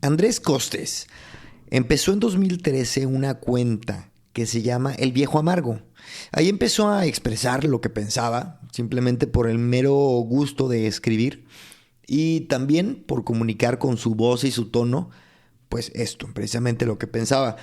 Andrés Costes empezó en 2013 una cuenta que se llama El Viejo Amargo. Ahí empezó a expresar lo que pensaba, simplemente por el mero gusto de escribir y también por comunicar con su voz y su tono, pues esto, precisamente lo que pensaba.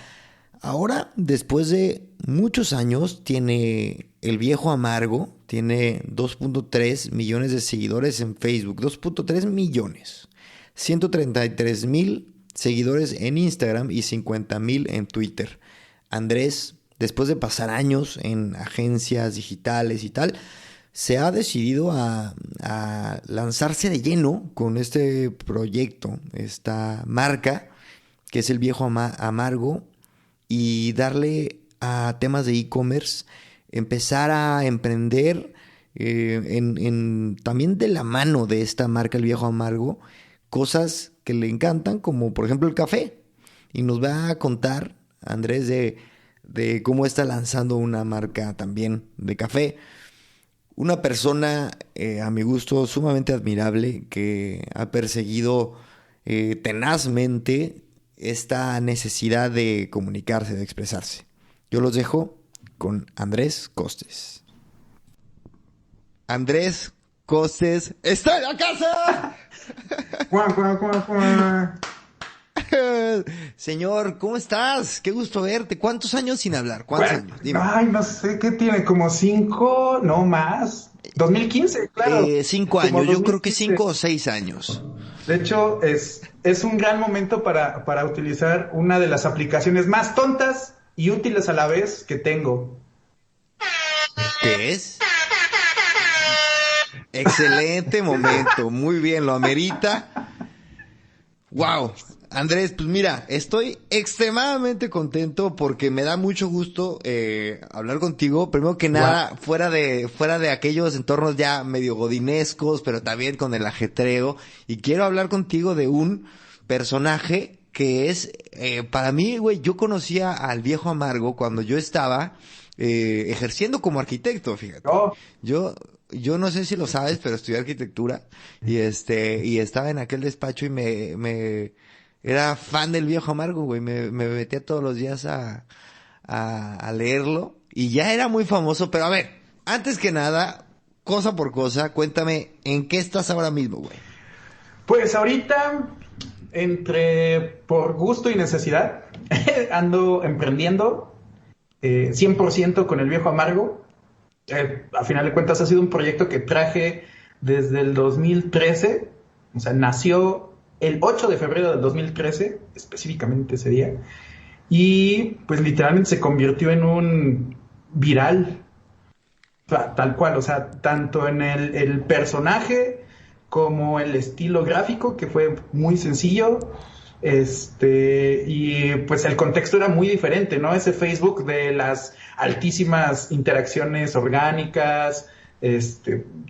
Ahora, después de muchos años, tiene El Viejo Amargo, tiene 2.3 millones de seguidores en Facebook, 2.3 millones, 133,000 seguidores en Instagram y 50,000 en Twitter. Andrés, después de pasar años en agencias digitales y tal, se ha decidido a lanzarse de lleno con este proyecto, esta marca, que es El Viejo Amargo, y darle a temas de e-commerce, empezar a emprender también de la mano de esta marca El Viejo Amargo, cosas que le encantan, como por ejemplo el café. Y nos va a contar, Andrés, de cómo está lanzando una marca también de café. Una persona, a mi gusto, sumamente admirable, que ha perseguido tenazmente esta necesidad de comunicarse, de expresarse. Yo los dejo con Andrés Costes. Andrés Costes, ¡está en la casa! Cuá, cuá, cuá, cuá. Señor, ¿cómo estás? Qué gusto verte. ¿Cuántos años sin hablar? ¿Cuántos años? Dime. Ay, no sé, ¿qué tiene? ¿Como 5? No más. 2015, claro. 5 años, Como yo creo que 2015. 5 o 6 años. De hecho, es un gran momento para utilizar una de las aplicaciones más tontas y útiles a la vez que tengo. ¿Qué es? Excelente momento, muy bien, lo amerita. Wow, Andrés, pues mira, estoy extremadamente contento porque me da mucho gusto hablar contigo. Primero que nada, Wow. fuera de aquellos entornos ya medio godinescos, pero también con el ajetreo. Y quiero hablar contigo de un personaje que es, para mí, güey, yo conocía al Viejo Amargo cuando yo estaba ejerciendo como arquitecto, fíjate. Oh, Yo no sé si lo sabes, pero estudié arquitectura y estaba en aquel despacho y me era fan del Viejo Amargo, güey. Me metía todos los días a leerlo y ya era muy famoso. Pero a ver, antes que nada, cosa por cosa, cuéntame en qué estás ahora mismo, güey. pues ahorita, entre por gusto y necesidad, ando emprendiendo 100% con el Viejo Amargo. A final de cuentas ha sido un proyecto que traje desde el 2013, o sea, nació el 8 de febrero del 2013, específicamente ese día, y pues literalmente se convirtió en un viral, tal cual, o sea, tanto en el personaje como el estilo gráfico, que fue muy sencillo, y pues el contexto era muy diferente, ¿no? Ese Facebook de las altísimas interacciones orgánicas,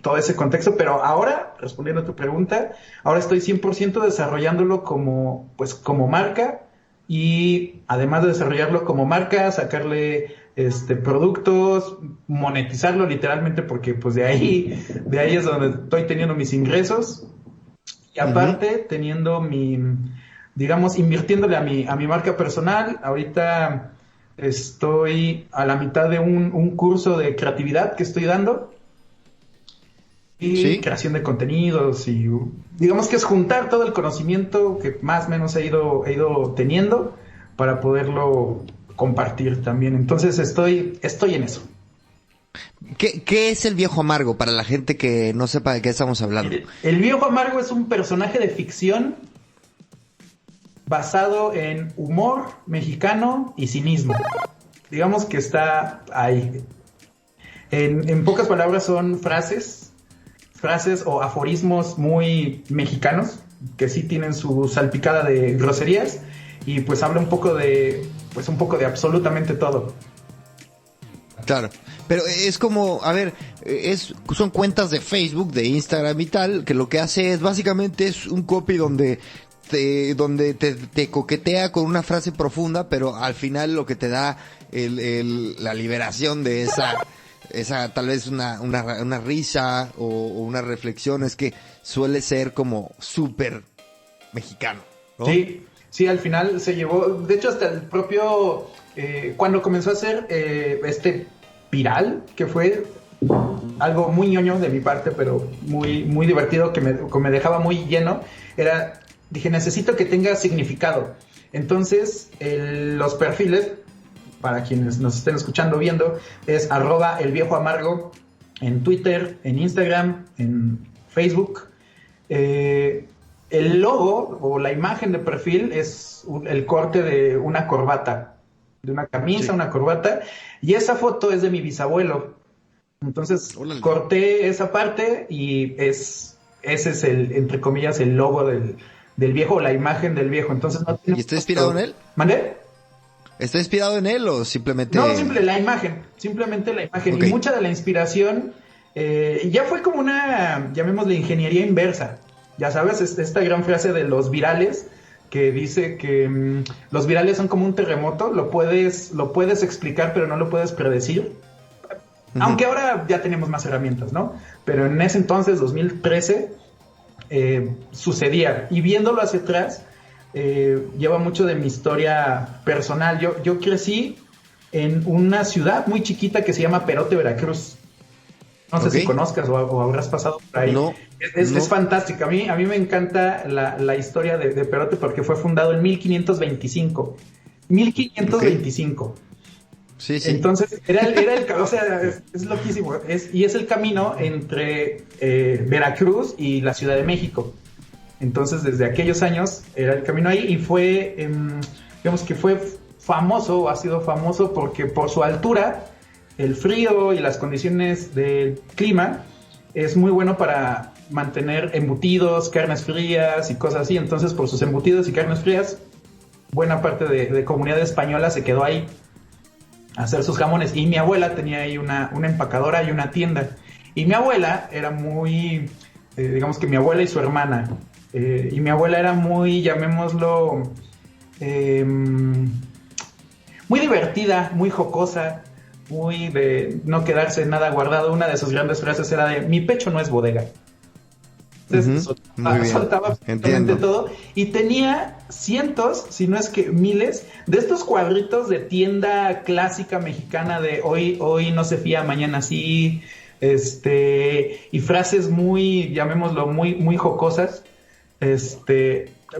todo ese contexto, pero ahora, respondiendo a tu pregunta, ahora estoy 100% desarrollándolo pues, como marca, y además de desarrollarlo como marca, sacarle productos, monetizarlo literalmente, porque pues de ahí es donde estoy teniendo mis ingresos, y Ujú. aparte teniendo digamos, invirtiéndole a mi marca personal. Ahorita estoy a la mitad de un curso de creatividad que estoy dando, y ¿Sí? creación de contenidos, y digamos que es juntar todo el conocimiento que más o menos he ido teniendo para poderlo compartir también. Entonces estoy en eso. ¿Qué es el Viejo Amargo para la gente que no sepa de qué estamos hablando? El Viejo Amargo es un personaje de ficción basado en humor mexicano y cinismo. Digamos que está ahí. En pocas palabras son frases o aforismos muy mexicanos, que sí tienen su salpicada de groserías, y pues habla un poco de absolutamente todo. Claro, pero es como, a ver, son cuentas de Facebook, de Instagram y tal, que lo que hace es básicamente es un copy donde te coquetea con una frase profunda, pero al final lo que te da la liberación de esa tal vez una risa o una reflexión es que suele ser como súper mexicano, ¿no? Sí, Sí, al final se llevó, de hecho hasta el propio, cuando comenzó a hacer viral, que fue algo muy ñoño de mi parte, pero muy, muy divertido, que me dejaba muy lleno, dije, necesito que tenga significado. Entonces, los perfiles, para quienes nos estén escuchando, viendo, es @elviejoamargo en Twitter, en Instagram, en Facebook. El logo o la imagen de perfil es el corte de una corbata, de una camisa, sí, una corbata, y esa foto es de mi bisabuelo. Entonces, ¡órale!, corté esa parte y ese es entre comillas, el logo del viejo, o la imagen del viejo. Entonces, no tiene. ¿Y está inspirado en él? ¿Mandé? ¿Está inspirado en él o simplemente...? No, simplemente la imagen. Okay. Y mucha de la inspiración ya fue como una, llamémosle, ingeniería inversa. Ya sabes, esta gran frase de los virales, que dice que los virales son como un terremoto, lo puedes explicar, pero no lo puedes predecir. Uh-huh. Aunque ahora ya tenemos más herramientas, ¿no? Pero en ese entonces, 2013, sucedía. Y viéndolo hacia atrás, lleva mucho de mi historia personal. Yo crecí en una ciudad muy chiquita que se llama Perote, Veracruz. No sé, okay, si conozcas o habrás pasado por ahí. No, es fantástica. A mí me encanta la historia de Perote, porque fue fundado en 1525. 1525. Okay. Sí. Entonces, era el o sea, es loquísimo. Y es el camino entre Veracruz y la Ciudad de México. Entonces, desde aquellos años era el camino ahí, y fue, digamos que fue famoso, o ha sido famoso, porque por su altura, el frío y las condiciones del clima es muy bueno para mantener embutidos, carnes frías y cosas así. Entonces, por sus embutidos y carnes frías, buena parte de comunidad española se quedó ahí a hacer sus jamones. Y mi abuela tenía ahí una empacadora y una tienda. Y mi abuela era muy, digamos que mi abuela y su hermana, y mi abuela era muy, llamémoslo, muy divertida, muy jocosa, muy de no quedarse nada guardado. Una de sus grandes frases era de: mi pecho no es bodega. Entonces, soltaba absolutamente todo, y tenía cientos, si no es que miles, de estos cuadritos de tienda clásica mexicana de hoy no se fía, mañana sí, y frases muy, llamémoslo, muy, muy jocosas.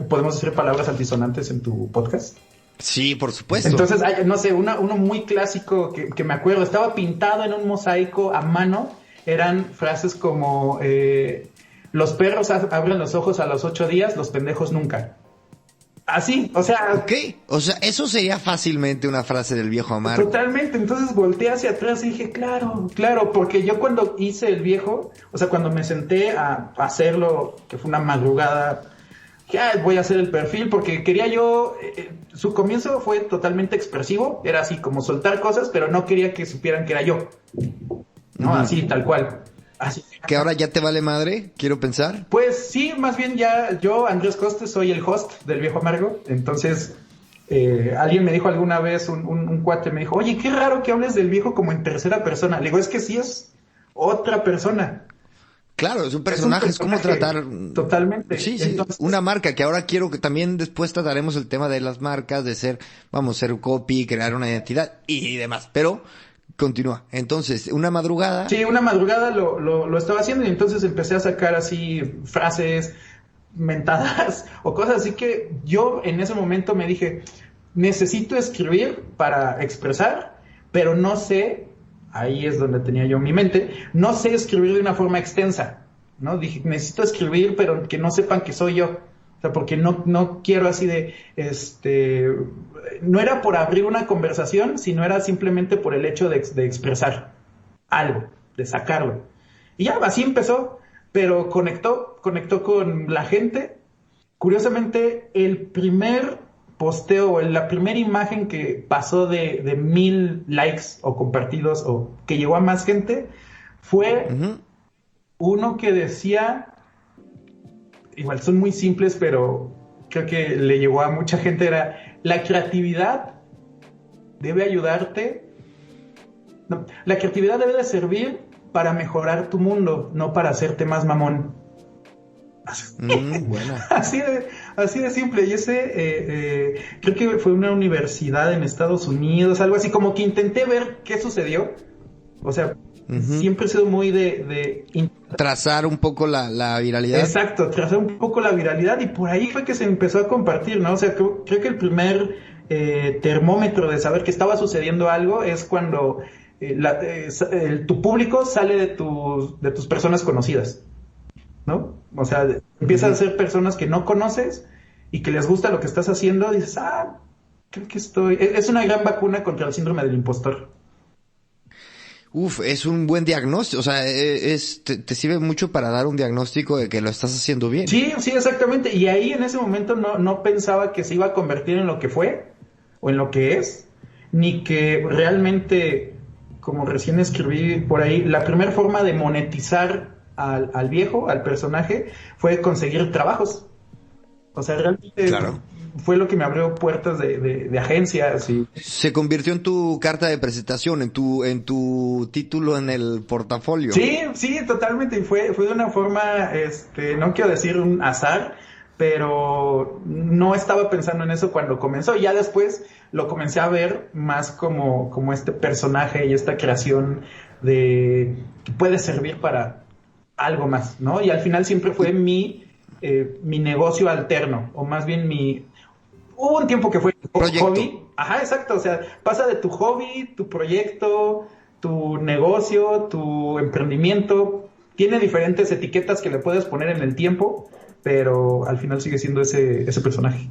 ¿Podemos decir palabras altisonantes en tu podcast? Sí, por supuesto. Entonces, no sé, uno muy clásico que me acuerdo, estaba pintado en un mosaico a mano, eran frases como: los perros abren los ojos a los 8 días, los pendejos nunca. Así, o sea... Ok, o sea, eso sería fácilmente una frase del viejo amargo. Totalmente. Entonces volteé hacia atrás y dije, claro, porque yo cuando hice el viejo, o sea, cuando me senté a hacerlo, que fue una madrugada, ya voy a hacer el perfil, porque quería yo... su comienzo fue totalmente expresivo, era así como soltar cosas, pero no quería que supieran que era yo, ¿no? Así, tal cual. Así. ¿Que ahora ya te vale madre? Quiero pensar. Pues sí, más bien ya yo, Andrés Costes, soy el host del Viejo Amargo. Entonces, alguien me dijo alguna vez, un cuate me dijo: oye, qué raro que hables del viejo como en tercera persona. Le digo, es que sí es otra persona. Claro, es un personaje, es como tratar... Totalmente. Sí, entonces... una marca, que ahora quiero que también después trataremos el tema de las marcas, de ser copy, crear una identidad y demás, pero... Continúa. Entonces, una madrugada... Sí, una madrugada lo estaba haciendo, y entonces empecé a sacar así frases, mentadas o cosas así, que yo en ese momento me dije, necesito escribir para expresar, pero no sé, ahí es donde tenía yo mi mente, no sé escribir de una forma extensa, ¿no? Dije, necesito escribir, pero que no sepan que soy yo. O sea, porque no quiero así de, no era por abrir una conversación, sino era simplemente por el hecho de expresar algo, de sacarlo. Y ya, así empezó, pero conectó con la gente. Curiosamente, el primer posteo, o la primera imagen que pasó de 1000 likes o compartidos, o que llegó a más gente, fue uno que decía... Igual son muy simples, pero creo que le llegó a mucha gente. Era: la creatividad debe ayudarte. No, la creatividad debe de servir para mejorar tu mundo, no para hacerte más mamón. Buena. Así de simple. Y creo que fue una universidad en Estados Unidos, algo así, como que intenté ver qué sucedió. O sea, siempre he sido muy de trazar un poco la viralidad. Exacto, trazar un poco la viralidad, y por ahí fue que se empezó a compartir, ¿no? O sea, creo que el primer termómetro de saber que estaba sucediendo algo es cuando tu público sale de tus personas conocidas, ¿no? O sea, empiezan a ser personas que no conoces y que les gusta lo que estás haciendo, y dices, creo que es una gran vacuna contra el síndrome del impostor. Es un buen diagnóstico, o sea, te sirve mucho para dar un diagnóstico de que lo estás haciendo bien. Sí, exactamente. Y ahí en ese momento no pensaba que se iba a convertir en lo que fue o en lo que es, ni que realmente, como recién escribí por ahí, la primera forma de monetizar al viejo, al personaje, fue conseguir trabajos. O sea, realmente claro, fue lo que me abrió puertas de agencias. Se convirtió en tu carta de presentación, en tu título en el portafolio. Sí, totalmente. Y fue de una forma, no quiero decir un azar, pero no estaba pensando en eso cuando comenzó. Ya después lo comencé a ver más como este personaje y esta creación que puede servir para algo más, ¿no? Y al final siempre fue mi negocio alterno, o más bien hubo un tiempo que fue proyecto. Hobby. Ajá, exacto. O sea, pasa de tu hobby, tu proyecto, tu negocio, tu emprendimiento. Tiene diferentes etiquetas que le puedes poner en el tiempo, pero al final sigue siendo ese personaje.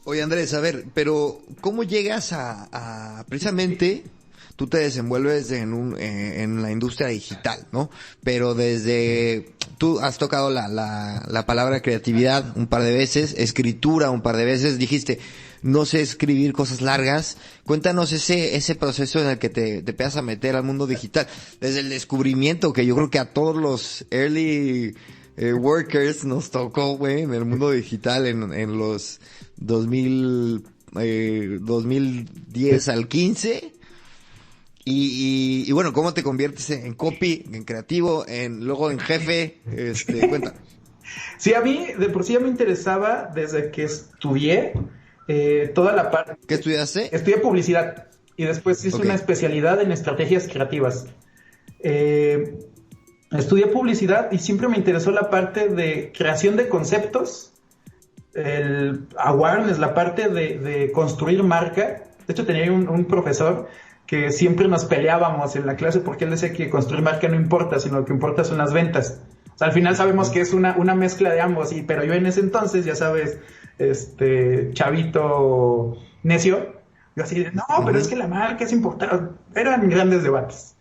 Oye, Andrés, a ver, pero ¿cómo llegas precisamente tú te desenvuelves en la industria digital, ¿no? Pero tú has tocado la palabra creatividad un par de veces, escritura un par de veces, dijiste, no sé escribir cosas largas. Cuéntanos ese proceso en el que te empiezas a meter al mundo digital, desde el descubrimiento que yo creo que a todos los early workers nos tocó, güey, en el mundo digital en los 2010 al 15. Y bueno, ¿cómo te conviertes en copy, en creativo, luego en jefe? Cuenta. Sí, a mí de por sí ya me interesaba desde que estudié toda la parte. ¿Qué estudiaste? Estudié publicidad y después hice una especialidad en estrategias creativas. Estudié publicidad y siempre me interesó la parte de creación de conceptos, el awareness, la parte de construir marca. De hecho, tenía un profesor que siempre nos peleábamos en la clase porque él decía que construir marca no importa, sino lo que importa son las ventas. O sea, al final sabemos que es una mezcla de ambos, pero yo en ese entonces, ya sabes, chavito necio, yo así de, no, pero es que la marca es importante. Eran grandes debates.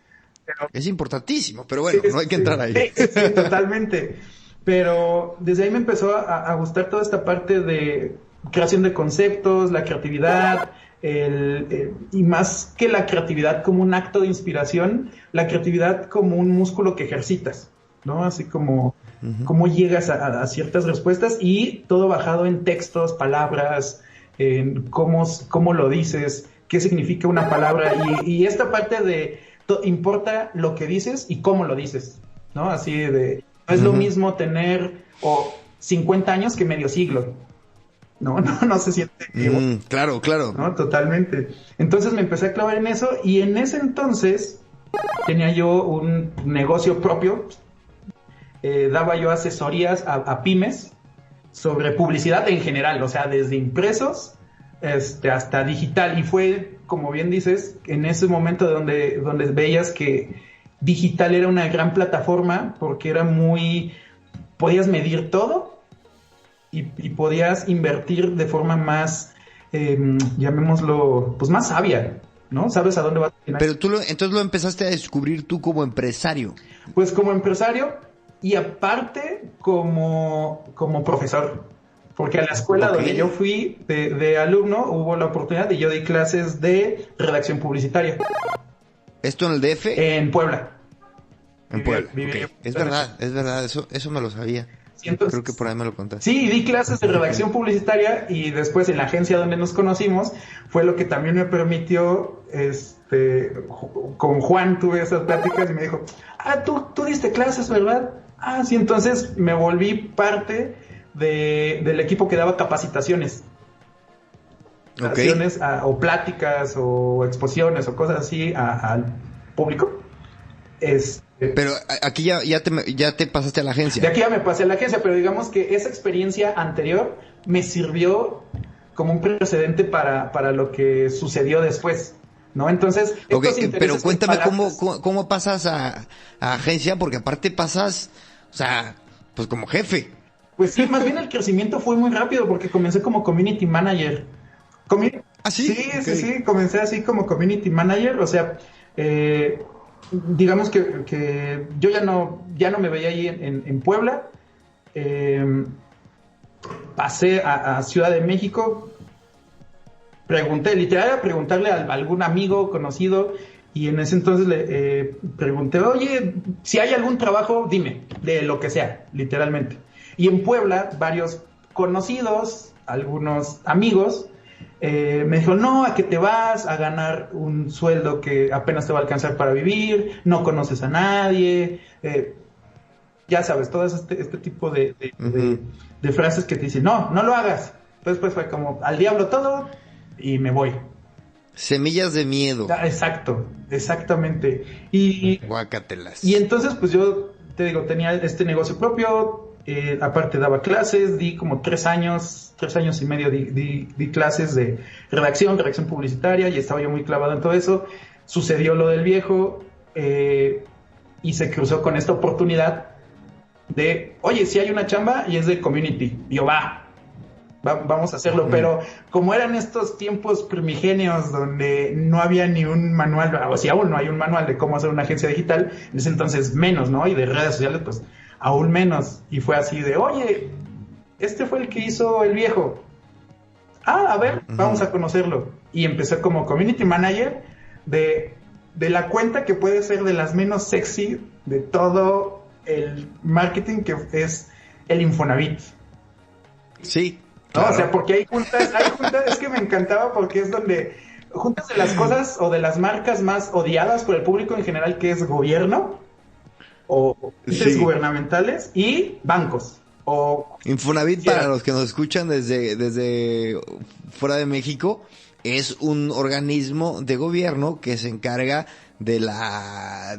Pero, es importantísimo, pero bueno, no hay que entrar ahí. Sí, totalmente. Pero desde ahí me empezó a gustar toda esta parte de creación de conceptos, la creatividad, y más que la creatividad como un acto de inspiración, la creatividad como un músculo que ejercitas, ¿no? Así como cómo llegas a ciertas respuestas, y todo basado en textos, palabras, en cómo lo dices, qué significa una palabra, y esta parte de importa lo que dices y cómo lo dices, ¿no? Así de, no es lo mismo tener 50 años que medio siglo. No se siente igual. Claro. No, totalmente. Entonces me empecé a clavar en eso, y en ese entonces tenía yo un negocio propio. Daba yo asesorías a pymes sobre publicidad en general, o sea, desde impresos hasta digital, y fue, como bien dices, en ese momento donde veías que digital era una gran plataforma porque era podías medir todo y podías invertir de forma más, llamémoslo, pues más sabia, ¿no? Sabes a dónde vas. Pero entonces lo empezaste a descubrir tú como empresario. Pues como empresario, y aparte como profesor. Porque a la escuela donde yo fui de alumno hubo la oportunidad y yo di clases de redacción publicitaria. ¿Esto en el DF? En Puebla. En Puebla. Okay. Es verdad, eso me lo sabía. Sí, entonces, creo que por ahí me lo contaste. Sí, di clases de redacción publicitaria, y después en la agencia donde nos conocimos fue lo que también me permitió, con Juan tuve esas pláticas y me dijo, tú diste clases, ¿verdad? Ah, sí, entonces me volví parte del equipo que daba capacitaciones. Ok. O pláticas o exposiciones o cosas así al público. Este, Pero aquí ya te pasaste a la de agencia. aquí ya me pasé a la agencia, pero digamos que esa experiencia anterior me sirvió como un precedente para lo que sucedió después, ¿no? Entonces, Ok, estos pero intereses cuéntame imparables. cómo pasas a agencia, porque aparte pasas, o sea, pues como jefe. Pues sí, más bien el crecimiento fue muy rápido porque comencé como community manager. ¿Ah, Sí, sí? Ok. sí, sí, comencé así como community manager, o sea, digamos que yo ya no me veía ahí en Puebla, eh, pasé a Ciudad de México, pregunté, literal, a preguntarle a algún amigo conocido, y en ese entonces le pregunté, oye, si hay algún trabajo, dime, de lo que sea, literalmente. Y en Puebla, varios conocidos, algunos amigos, me dijo, no, a que te vas a ganar un sueldo que apenas te va a alcanzar para vivir, no conoces a nadie, ya sabes, todo este tipo Ujú. de frases que te dicen, no, no lo hagas. Entonces pues fue como, al diablo todo y me voy. Semillas de miedo. Ah, exacto, exactamente. Y Guácatelas. entonces, pues yo te digo, tenía este negocio propio, aparte daba clases, di como 3 años y medio di clases de redacción publicitaria, y estaba yo muy clavado en todo eso. Sucedió lo del viejo, y se cruzó con esta oportunidad de, oye, si hay una chamba y es de community. Y yo, vamos a hacerlo, Ujú. pero como eran estos tiempos primigenios donde no había ni un manual, o si aún no hay un manual de cómo hacer una agencia digital, en ese entonces menos, ¿no? Y de redes sociales, pues aún menos. Y fue así de, oye, este fue el que hizo el viejo. Ah, a ver, vamos Ujú. a conocerlo. Y empecé como community manager de, de la cuenta que puede ser de las menos sexy de todo el marketing, que es el Infonavit. Sí, ¿No? O sea, claro. porque hay juntas, es que me encantaba porque es donde juntas de las cosas o de las marcas más odiadas por el público en general, que es gobierno o entes Sí. gubernamentales y bancos o Infonavit, para financieras. los que nos escuchan desde fuera de México, es un organismo de gobierno que se encarga de la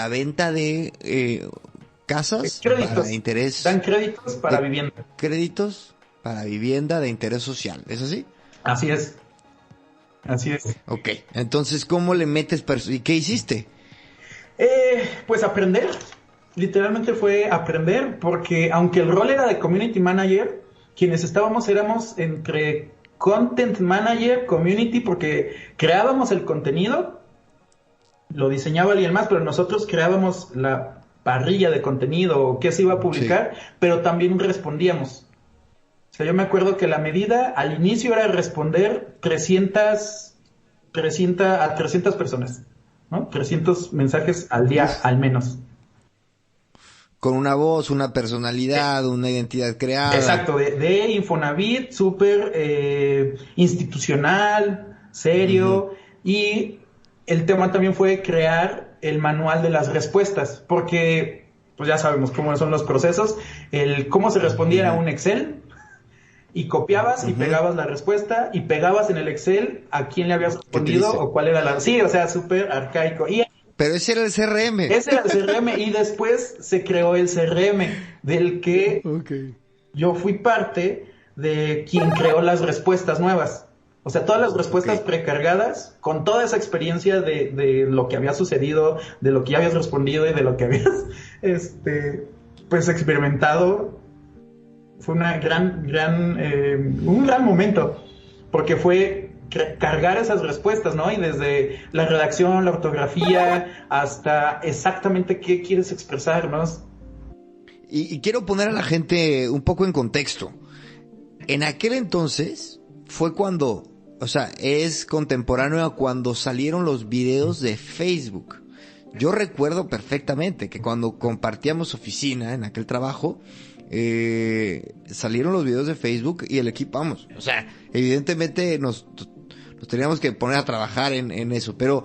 venta de casas para Créditos, dan interés, créditos para de vivienda. créditos para vivienda de interés social. ¿Es así? Así es, así es. Ok. Entonces, ¿cómo le metes ¿y qué hiciste? Pues aprender, literalmente fue aprender, porque aunque el rol era de community manager, quienes éramos entre content manager, community, porque creábamos el contenido, lo diseñaba alguien más, pero nosotros creábamos la parrilla de contenido o qué se iba a Sí. publicar, pero también respondíamos. O sea, yo me acuerdo que la medida al inicio era responder 300 personas, ¿no? 300 mensajes al día Uf. al menos. Con una voz, una personalidad, una identidad creada. Exacto, de Infonavit, súper institucional, Ujú. serio, y el tema también fue crear el manual de las respuestas, porque pues ya sabemos cómo son los procesos, el cómo se respondía era Ujú. un Excel, y copiabas y Ujú. pegabas la respuesta, y pegabas en el Excel a quién le habías Qué respondido triste. o cuál era la... Sí, o sea, súper arcaico. Y Pero ese era el CRM. ese era el CRM, y después se creó el CRM, del que Ok. yo fui parte de quien creó las respuestas nuevas. O sea, todas las Ok. respuestas precargadas, con toda esa experiencia de lo que había sucedido, de lo que ya habías respondido y de lo que habías, este, pues experimentado. Fue un gran momento, porque fue cargar esas respuestas, ¿no? Y desde la redacción, la ortografía, hasta exactamente qué quieres expresarnos. Y quiero poner a la gente un poco en contexto. En aquel entonces fue cuando, o sea, es contemporáneo a cuando salieron los videos de Facebook. Yo recuerdo perfectamente que cuando compartíamos oficina en aquel trabajo, salieron los videos de Facebook y el equipo, vamos, o sea, evidentemente nos teníamos que poner a trabajar en eso, pero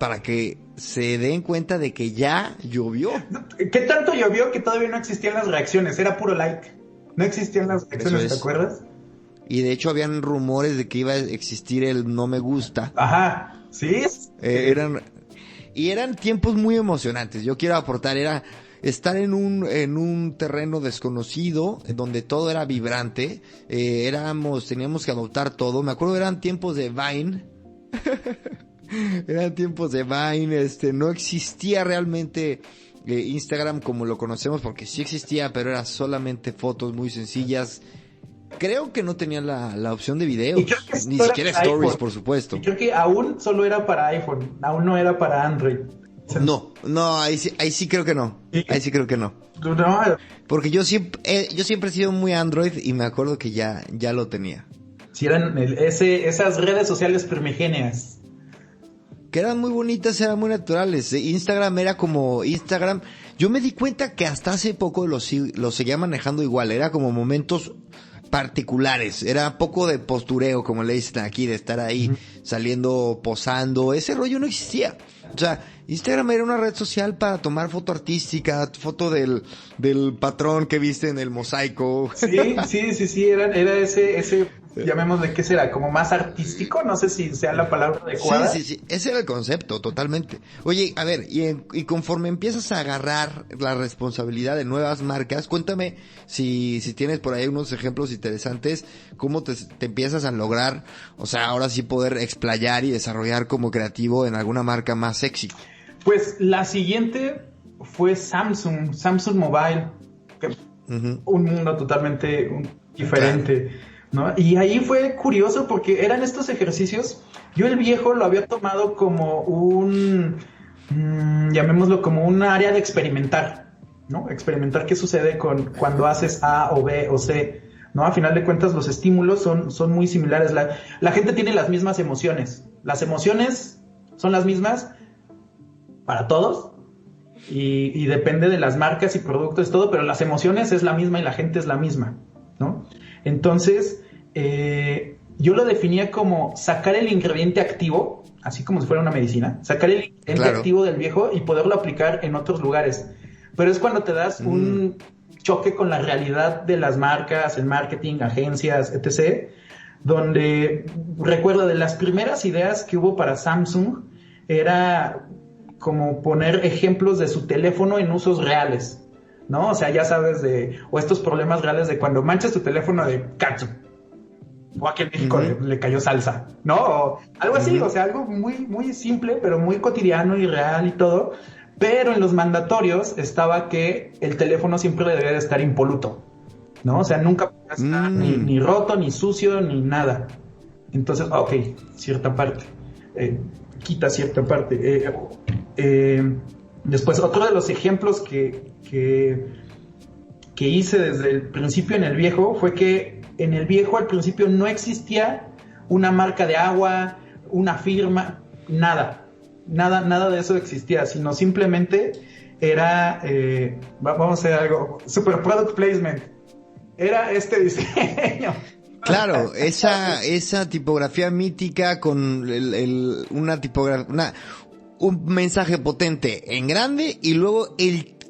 para que se den cuenta de que ya llovió. ¿Qué tanto llovió que todavía no existían las reacciones? Era puro like. No existían las reacciones, ¿te acuerdas? Y de hecho habían rumores de que iba a existir el no me gusta. Ajá, sí. Eran tiempos muy emocionantes. Yo quiero aportar, era estar en un terreno desconocido, en donde todo era vibrante. Teníamos que adoptar todo. Me acuerdo, eran tiempos de Vine. Eran tiempos de Vine, no existía realmente Instagram como lo conocemos, porque sí existía, pero era solamente fotos muy sencillas. Creo que no tenía la opción de videos, ni siquiera stories, iPhone, por supuesto. Y creo que aún solo era para iPhone, aún no era para Android. No, ahí sí creo que no. Ahí sí creo que no. Porque yo siempre he sido muy Android y me acuerdo que ya lo tenía. Sí, eran esas redes sociales primigenias. Que eran muy bonitas, eran muy naturales. Instagram era como Instagram. Yo me di cuenta que hasta hace poco lo seguía manejando igual. Era como momentos particulares. Era poco de postureo, como le dicen aquí, de estar ahí saliendo, posando. Ese rollo no existía. O sea, Instagram era una red social para tomar foto artística, foto del patrón que viste en el mosaico. Sí, era ese, llamémosle, ¿qué será? Como más artístico, no sé si sea la palabra adecuada. Sí, ese era el concepto, totalmente. Oye, a ver, y conforme empiezas a agarrar la responsabilidad de nuevas marcas, cuéntame si tienes por ahí unos ejemplos interesantes, cómo te empiezas a lograr, o sea, ahora sí poder explayar y desarrollar como creativo en alguna marca más sexy. Pues la siguiente fue Samsung Mobile, que un mundo totalmente diferente, claro, ¿no? Y ahí fue curioso porque eran estos ejercicios. Yo el viejo lo había tomado como llamémoslo como un área de experimentar, ¿no? Experimentar qué sucede cuando haces A o B o C, ¿no? A final de cuentas los estímulos son muy similares. La gente tiene las mismas emociones. Las emociones son las mismas para todos y depende de las marcas y productos, todo, pero las emociones es la misma y la gente es la misma, ¿no? Entonces, yo lo definía como sacar el ingrediente activo, así como si fuera una medicina, sacar el ingrediente activo del viejo y poderlo aplicar en otros lugares. Pero es cuando te das un choque con la realidad de las marcas, el marketing, agencias, etc., donde recuerdo de las primeras ideas que hubo para Samsung era como poner ejemplos de su teléfono en usos reales, ¿no? O sea, ya sabes o estos problemas reales de cuando manchas tu teléfono de ketchup, o aquí en México le cayó salsa, ¿no? O algo así, o sea, algo muy, muy simple, pero muy cotidiano y real y todo, pero en los mandatorios estaba que el teléfono siempre debería de estar impoluto, ¿no? O sea, nunca estar ni roto, ni sucio, ni nada. Entonces, ok, cierta parte. Quita cierta parte. Después, otro de los ejemplos que hice desde el principio en el viejo fue que en el viejo al principio no existía una marca de agua, una firma, nada de eso existía, sino simplemente era, vamos a hacer algo, super product placement, era este diseño. Claro, esa tipografía mítica con una tipografía, un mensaje potente en grande y luego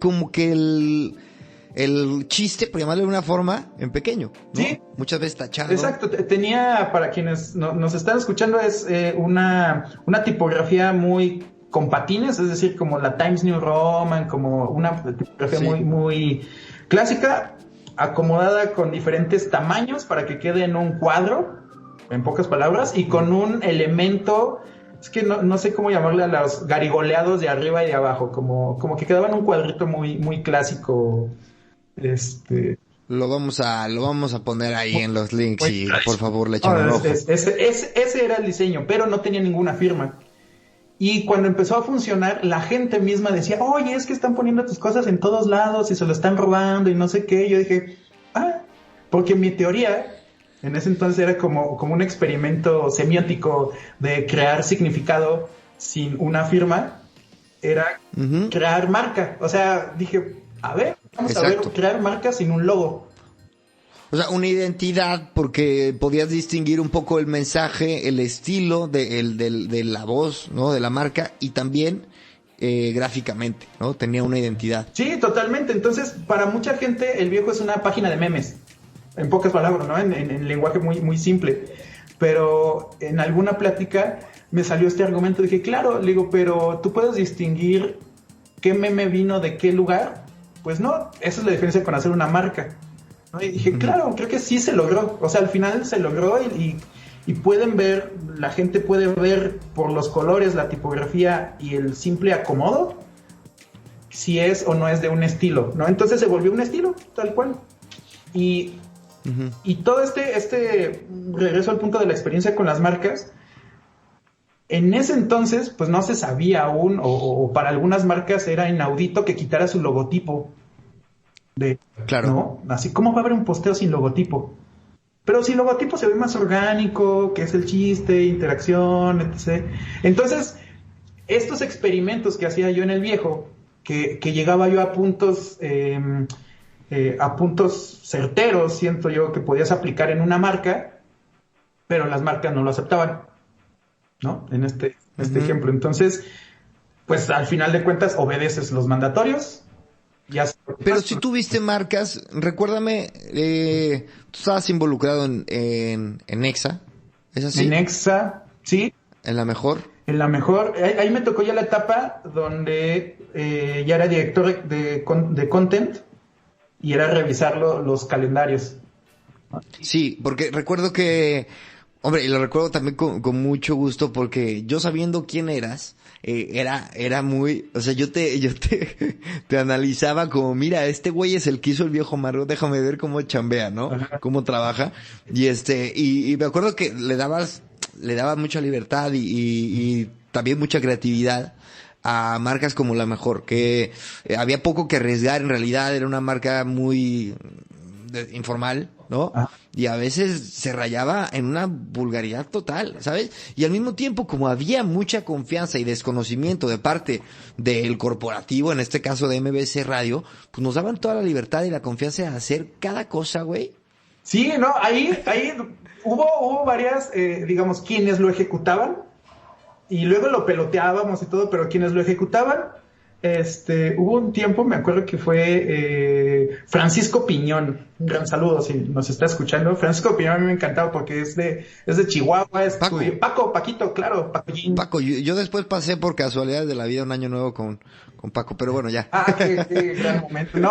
como que el chiste, por llamarlo de una forma, en pequeño, ¿no? Sí. Muchas veces tachado. Exacto, tenía, para quienes nos están escuchando, es una tipografía muy con patines, es decir, como la Times New Roman, como una tipografía muy, muy clásica, acomodada con diferentes tamaños para que quede en un cuadro, en pocas palabras, y con un elemento, es que no sé cómo llamarle a los garigoleados de arriba y de abajo, como que quedaba en un cuadrito muy, muy clásico. Lo vamos a poner ahí en los links y por favor le echen un ojo. Ese era el diseño, pero no tenía ninguna firma. Y cuando empezó a funcionar, la gente misma decía, oye, es que están poniendo tus cosas en todos lados y se lo están robando y no sé qué. Yo dije, porque mi teoría en ese entonces era como un experimento semiótico de crear significado sin una firma, era crear marca. O sea, dije, vamos a ver, crear marca sin un logo. O sea, una identidad porque podías distinguir un poco el mensaje, el estilo de la voz, ¿no? De la marca y también gráficamente, ¿no? Tenía una identidad. Sí, totalmente. Entonces, para mucha gente, El Viejo es una página de memes. En pocas palabras, ¿no? En lenguaje muy, muy simple. Pero en alguna plática me salió este argumento. Dije, claro, le digo, pero ¿tú puedes distinguir qué meme vino de qué lugar? Pues no, esa es la diferencia con hacer una marca, ¿no? Y dije, claro, creo que sí se logró. O sea, al final se logró y pueden ver, la gente puede ver por los colores, la tipografía y el simple acomodo si es o no es de un estilo, ¿no? Entonces se volvió un estilo, tal cual. Y todo este regreso al punto de la experiencia con las marcas, en ese entonces, pues no se sabía aún, o para algunas marcas era inaudito que quitara su logotipo. Claro. ¿No? Así, ¿cómo va a haber un posteo sin logotipo? Pero sin logotipo se ve más orgánico, que es el chiste, interacción, etc. Entonces, estos experimentos que hacía yo en El Viejo, que llegaba yo a puntos certeros, siento yo, que podías aplicar en una marca, pero las marcas no lo aceptaban, ¿no? En este ejemplo. Entonces, pues al final de cuentas obedeces los mandatorios. Pero si tuviste marcas, recuérdame, tú estabas involucrado en Exa, ¿es así? En Exa, sí. ¿En La Mejor? En La Mejor, ahí me tocó ya la etapa donde ya era director de content y era revisar los calendarios. Sí, porque recuerdo que, hombre, y lo recuerdo también con mucho gusto porque yo sabiendo quién eras, era muy, o sea, yo te analizaba como, mira, este güey es el que hizo El Viejo Amargo, déjame ver cómo chambea, ¿no? Ajá. Cómo trabaja. Y me acuerdo que le dabas mucha libertad y también mucha creatividad a marcas como La Mejor, que había poco que arriesgar, en realidad era una marca muy informal, ¿no? Ajá. Y a veces se rayaba en una vulgaridad total, ¿sabes? Y al mismo tiempo, como había mucha confianza y desconocimiento de parte del corporativo, en este caso de MBC Radio, pues nos daban toda la libertad y la confianza de hacer cada cosa, güey. Sí, no, ahí hubo varias, digamos, quienes lo ejecutaban y luego lo peloteábamos y todo, pero quienes lo ejecutaban, hubo un tiempo, me acuerdo que fue Francisco Piñón, un gran saludo si nos está escuchando. Francisco Piñón a mí me encantaba porque es de Chihuahua, Paquito, claro, Pacollín. Paco, yo después pasé por casualidades de la vida un año nuevo con Paco, pero bueno, ya. Qué gran momento. No,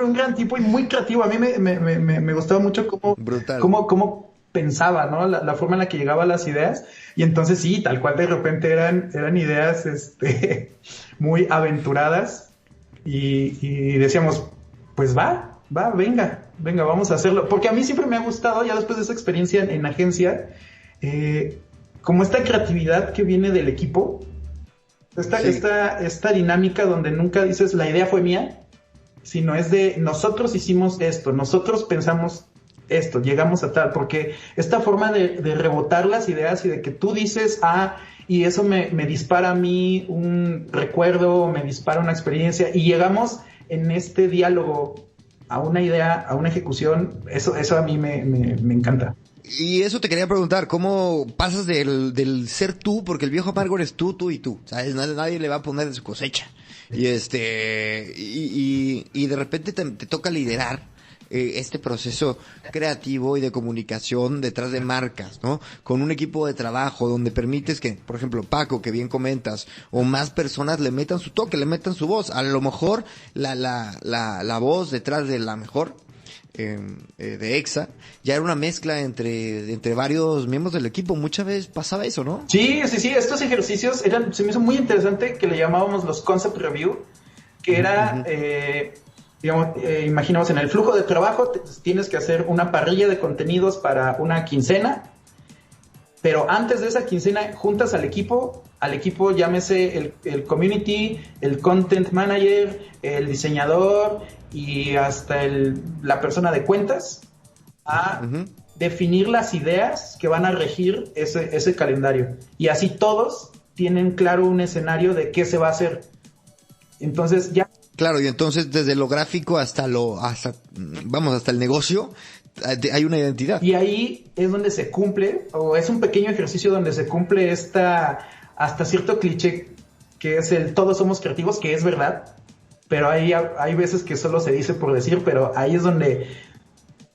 un gran tipo y muy creativo. A mí me gustaba mucho cómo pensaba, ¿no? La forma en la que llegaba a las ideas. Y entonces sí, tal cual de repente eran ideas muy aventuradas y decíamos, pues venga, vamos a hacerlo. Porque a mí siempre me ha gustado, ya después de esa experiencia en agencia, como esta creatividad que viene del equipo, esta dinámica donde nunca dices la idea fue mía, sino es de nosotros hicimos esto, nosotros pensamos esto, llegamos a tal, porque esta forma de rebotar las ideas y de que tú dices y eso me dispara a mí un recuerdo, me dispara una experiencia y llegamos en este diálogo a una idea, a una ejecución, eso a mí me encanta. Y eso te quería preguntar, ¿cómo pasas del ser tú? Porque El Viejo Amargo eres tú y tú, ¿sabes? Nadie le va a poner de su cosecha. Y y de repente te toca liderar este proceso creativo y de comunicación detrás de marcas, ¿no? Con un equipo de trabajo donde permites que, por ejemplo, Paco, que bien comentas, o más personas le metan su toque, le metan su voz. A lo mejor la voz detrás de La Mejor de Exa ya era una mezcla entre varios miembros del equipo. Muchas veces pasaba eso, ¿no? Sí, estos ejercicios se me hizo muy interesante, que le llamábamos los concept review, que era imaginamos en el flujo de trabajo tienes que hacer una parrilla de contenidos para una quincena, pero antes de esa quincena juntas al equipo llámese el community, el content manager, el diseñador y hasta la persona de cuentas a definir las ideas que van a regir ese calendario, y así todos tienen claro un escenario de qué se va a hacer. Entonces ya. Claro, y entonces desde lo gráfico hasta el negocio, hay una identidad. Y ahí es donde se cumple, o es un pequeño ejercicio donde se cumple hasta cierto cliché, que es el todos somos creativos, que es verdad, pero hay veces que solo se dice por decir, pero ahí es donde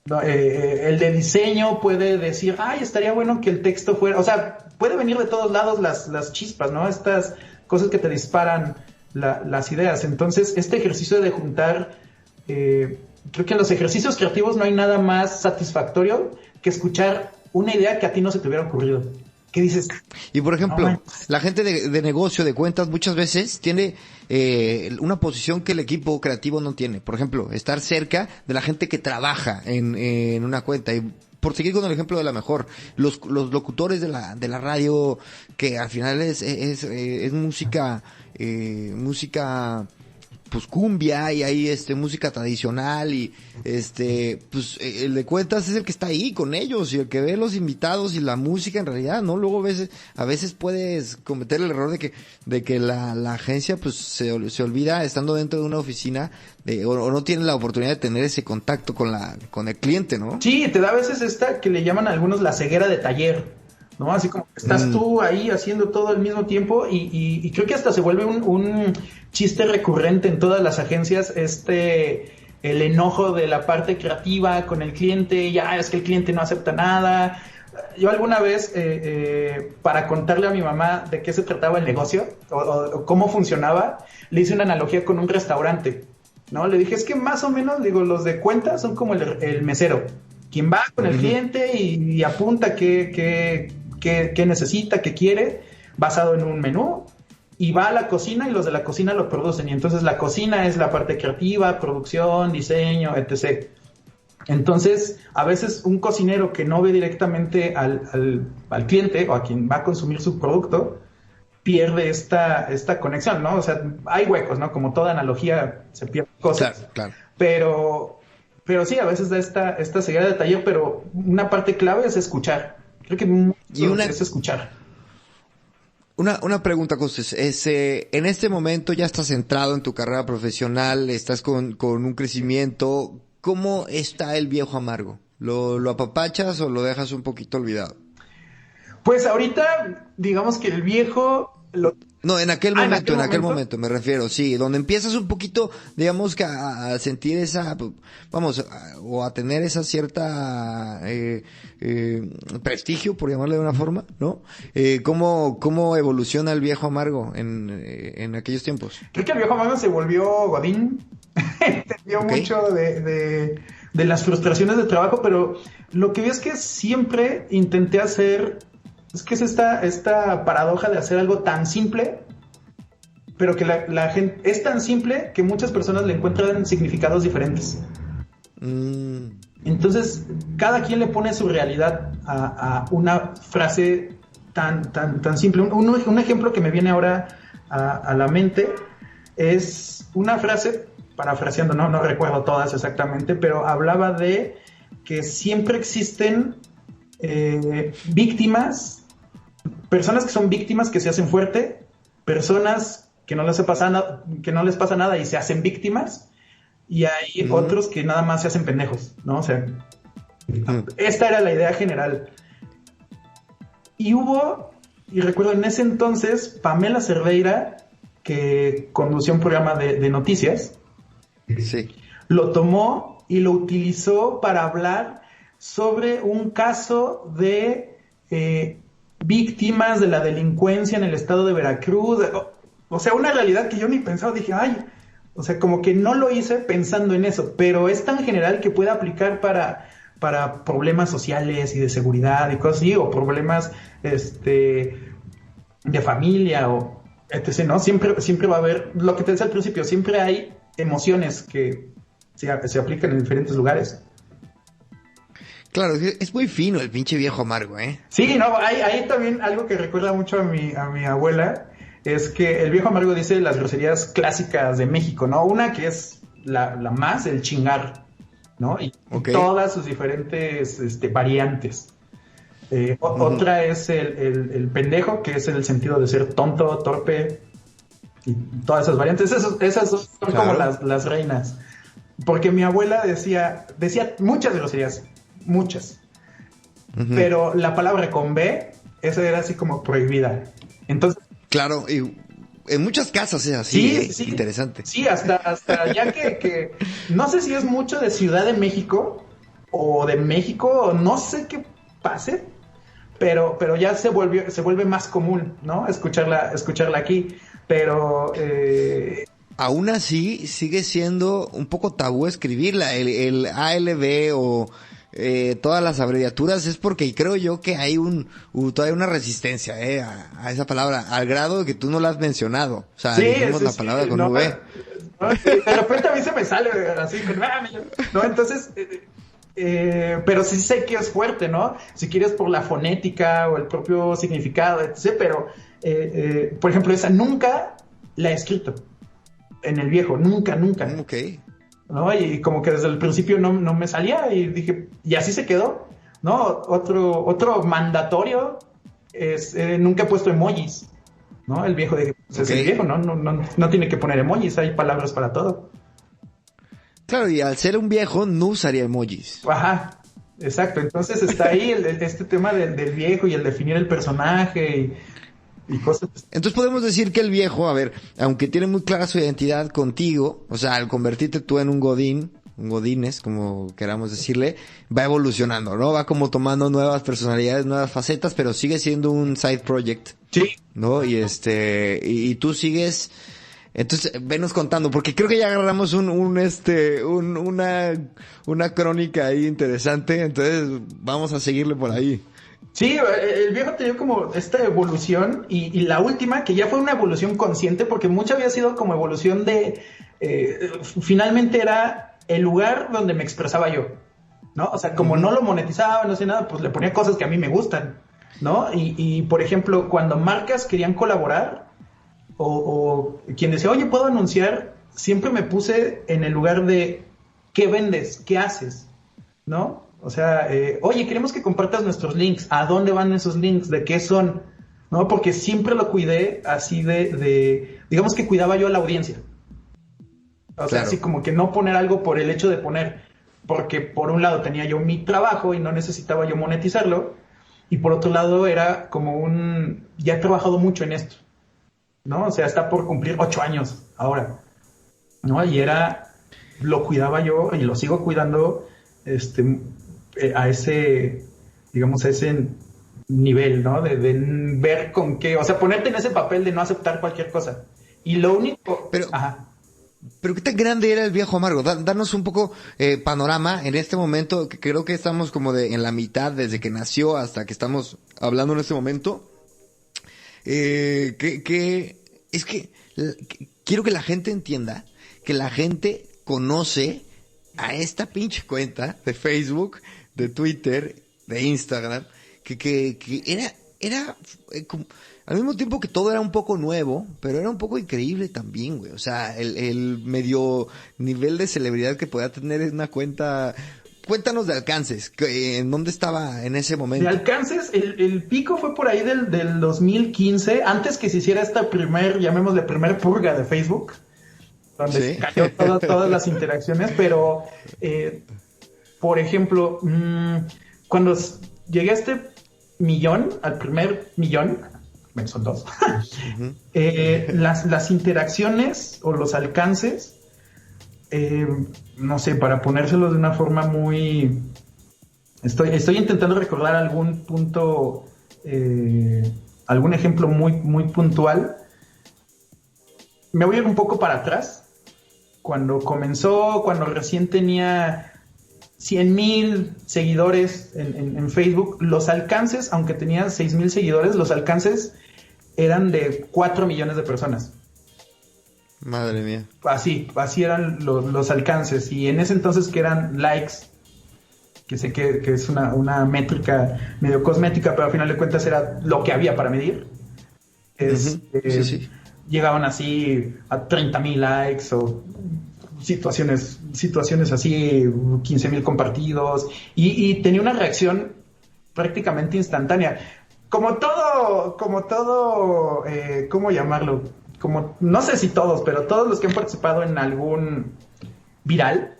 el de diseño puede decir, ay, estaría bueno que el texto fuera, o sea, puede venir de todos lados las chispas, ¿no? Estas cosas que te disparan las ideas. Entonces, este ejercicio de juntar, creo que en los ejercicios creativos no hay nada más satisfactorio que escuchar una idea que a ti no se te hubiera ocurrido. ¿Qué dices? Y por ejemplo, la gente de negocio, de cuentas, muchas veces tiene una posición que el equipo creativo no tiene. Por ejemplo, estar cerca de la gente que trabaja en una cuenta. Y por seguir con el ejemplo de la mejor, los locutores de la radio, que al final es música, pues cumbia, y hay música tradicional, y pues el de cuentas es el que está ahí con ellos, y el que ve los invitados y la música en realidad, ¿no? Luego a veces puedes cometer el error de que la agencia pues se olvida estando dentro de una oficina o no tiene la oportunidad de tener ese contacto con el cliente, ¿no? Sí, te da a veces esta que le llaman a algunos la ceguera de taller, ¿no? Así como que estás tú ahí haciendo todo al mismo tiempo, y creo que hasta se vuelve un chiste recurrente en todas las agencias, el enojo de la parte creativa con el cliente, ya es que el cliente no acepta nada. Yo alguna vez, para contarle a mi mamá de qué se trataba el negocio, o cómo funcionaba, le hice una analogía con un restaurante, ¿no? Le dije, es que más o menos, digo, los de cuentas son como el mesero, quien va con el cliente y apunta qué necesita, qué quiere, basado en un menú, y va a la cocina y los de la cocina lo producen. Y entonces la cocina es la parte creativa, producción, diseño, etc. Entonces, a veces un cocinero que no ve directamente al cliente o a quien va a consumir su producto, pierde esta conexión, ¿no? O sea, hay huecos, ¿no? Como toda analogía, se pierden cosas. Claro. Pero sí, a veces da esta ceguera de taller, pero una parte clave es escuchar. Creo que es escuchar. Una pregunta, Costes, en este momento ya estás centrado en tu carrera profesional, estás con un crecimiento. ¿Cómo está el viejo amargo? ¿Lo apapachas o lo dejas un poquito olvidado? Pues ahorita, digamos que el viejo... No, en aquel momento me refiero, sí, donde empiezas un poquito, digamos que a sentir o a tener esa cierta prestigio, por llamarle de una forma, ¿no? ¿Cómo evoluciona el viejo amargo en aquellos tiempos? Creo que el viejo amargo se volvió godín, entendió mucho de las frustraciones de trabajo, pero lo que vi es que siempre intenté hacer... Es que es esta paradoja de hacer algo tan simple, pero que la gente es tan simple que muchas personas le encuentran significados diferentes. Entonces, cada quien le pone su realidad a una frase tan simple. Un ejemplo que me viene ahora a la mente es una frase, parafraseando, no recuerdo todas exactamente, pero hablaba de que siempre existen víctimas, personas que son víctimas que se hacen fuerte, personas que no les pasa nada y se hacen víctimas, y hay otros que nada más se hacen pendejos, ¿no? O sea, esta era la idea general. Y recuerdo en ese entonces, Pamela Cerdeira, que conducía un programa de noticias, sí, lo tomó y lo utilizó para hablar sobre un caso de víctimas de la delincuencia en el estado de Veracruz. O sea, una realidad que yo ni pensaba, dije, ay, o sea, como que no lo hice pensando en eso, pero es tan general que puede aplicar para problemas sociales y de seguridad y cosas así, o problemas de familia o etc., ¿no? Siempre va a haber, lo que te decía al principio, siempre hay emociones que se aplican en diferentes lugares. Claro, es muy fino el pinche viejo amargo, ¿eh? Sí, no, hay también algo que recuerda mucho a mi abuela, es que el viejo amargo dice las groserías clásicas de México, ¿no? Una que es la más, el chingar, ¿no? Y todas sus diferentes variantes. Otra es el pendejo, que es en el sentido de ser tonto, torpe, y todas esas variantes. Esas son como las reinas. Porque mi abuela decía muchas groserías, muchas. Pero la palabra con B, esa era así como prohibida. Entonces... Claro, y en muchas casas es así, sí, interesante. Sí, hasta ya que no sé si es mucho de Ciudad de México o de México, no sé qué pase, pero ya se vuelve más común, ¿no? Escucharla aquí, pero... Aún así, sigue siendo un poco tabú escribirla, el ALB o... todas las abreviaturas es porque creo yo que hay todavía una resistencia a esa palabra, al grado de que tú no la has mencionado. O sea, dijimos la palabra con V. No, de repente a mí se me sale así, ¿no? Entonces, pero sí sé que es fuerte, ¿no? Si quieres por la fonética o el propio significado, etc. Pero, por ejemplo, esa nunca la he escrito en el viejo, nunca. Ok. ¿No? Y como que desde el principio no me salía y dije, y así se quedó, ¿no? Otro mandatorio es, nunca he puesto emojis, ¿no? El viejo dije, pues es el viejo, no tiene que poner emojis, hay palabras para todo. Claro, y al ser un viejo no usaría emojis. Ajá, exacto, entonces está ahí este tema del viejo y el definir el personaje y cosas. Entonces podemos decir que el viejo, a ver, aunque tiene muy clara su identidad contigo, o sea, al convertirte tú en un godines, como queramos decirle, va evolucionando, ¿no? Va como tomando nuevas personalidades, nuevas facetas, pero sigue siendo un side project. Sí. ¿No? Y y tú sigues, entonces, venos contando, porque creo que ya agarramos una crónica ahí interesante, entonces vamos a seguirle por ahí. Sí, el viejo tenía como esta evolución y la última, que ya fue una evolución consciente, porque mucho había sido como evolución de, finalmente era el lugar donde me expresaba yo, ¿no? O sea, como no lo monetizaba, no sé nada, pues le ponía cosas que a mí me gustan, ¿no? Y por ejemplo, cuando marcas querían colaborar o quien decía, oye, ¿puedo anunciar? Siempre me puse en el lugar de, ¿qué vendes? ¿Qué haces? ¿No? O sea, oye, queremos que compartas nuestros links. ¿A dónde van esos links? ¿De qué son? ¿No? Porque siempre lo cuidé así digamos que cuidaba yo a la audiencia. O sea, así como que no poner algo por el hecho de poner. Porque por un lado tenía yo mi trabajo y no necesitaba yo monetizarlo. Y por otro lado era como ya he trabajado mucho en esto, ¿no? O sea, está por cumplir 8 años ahora, ¿no? Y lo cuidaba yo y lo sigo cuidando, a ese, digamos, a ese nivel, ¿no? De ver con qué, o sea, ponerte en ese papel de no aceptar cualquier cosa. Y lo único... Pero ¿qué tan grande era el viejo amargo? Danos un poco panorama en este momento, que creo que estamos como en la mitad desde que nació hasta que estamos hablando en este momento. Es que quiero que la gente entienda que la gente conoce a esta pinche cuenta de Facebook, de Twitter, de Instagram, que era como, al mismo tiempo que todo era un poco nuevo, pero era un poco increíble también, güey. O sea, el medio nivel de celebridad que podía tener una cuenta. Cuéntanos de alcances, ¿en dónde estaba en ese momento? De alcances, el pico fue por ahí del 2015, antes que se hiciera esta llamémosle primer purga de Facebook, donde se cayó todas las interacciones, pero, por ejemplo, cuando llegué a este al primer millón, bueno, son 2, las interacciones o los alcances, no sé, para ponérselos de una forma muy... Estoy intentando recordar algún punto, algún ejemplo muy, muy puntual. Me voy a ir un poco para atrás. Cuando recién tenía 100,000 seguidores en Facebook, los alcances, aunque tenía 6,000 seguidores, los alcances eran de 4 millones de personas. Madre mía. Así eran los alcances. Y en ese entonces que eran likes, que sé que es una métrica medio cosmética, pero al final de cuentas era lo que había para medir. Sí. Llegaban así a 30,000 likes o situaciones así, 15,000 compartidos. Y tenía una reacción prácticamente instantánea. Como todo, ¿cómo llamarlo? Como, no sé si todos, pero todos los que han participado en algún viral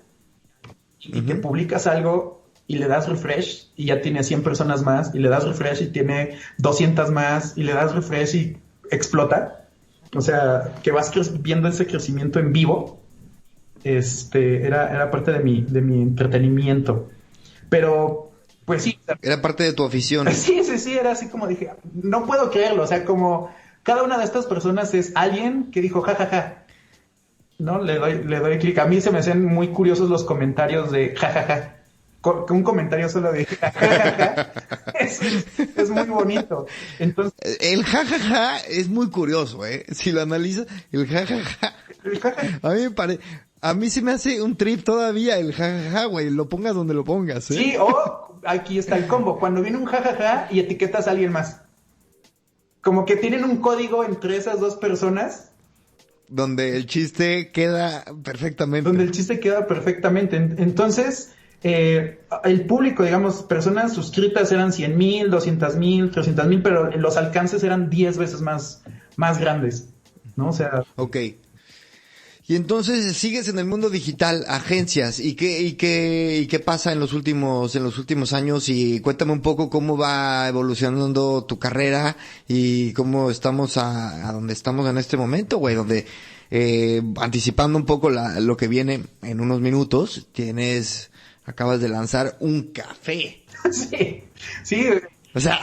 y que publicas algo, y le das refresh y ya tiene 100 personas más, y le das refresh y tiene 200 más, y le das refresh y explota. O sea, que vas viendo ese crecimiento en vivo. Era parte de mi entretenimiento. Pero, pues sí. Era parte de tu afición. Sí, era así como dije, no puedo creerlo. O sea, como cada una de estas personas es alguien que dijo, jajaja. ¿No? Le doy clic. A mí se me hacen muy curiosos los comentarios de jajaja. Un comentario solo de jajaja es muy bonito. Entonces, el jajaja es muy curioso, si lo analizas, el jajaja a mí se me hace un trip todavía el jajaja, güey, lo pongas donde lo pongas, Sí, o aquí está el combo, cuando viene un jajaja y etiquetas a alguien más, como que tienen un código entre esas dos personas donde el chiste queda perfectamente. Entonces, el público, digamos, personas suscritas eran 100,000, 200,000, 300,000, pero los alcances eran 10 veces más grandes, ¿no? O sea... Ok. Y entonces sigues en el mundo digital, agencias, ¿y qué pasa en los últimos años? Y cuéntame un poco cómo va evolucionando tu carrera y cómo estamos a donde estamos en este momento, güey, donde anticipando un poco lo que viene en unos minutos, acabas de lanzar un café. Sí. O sea,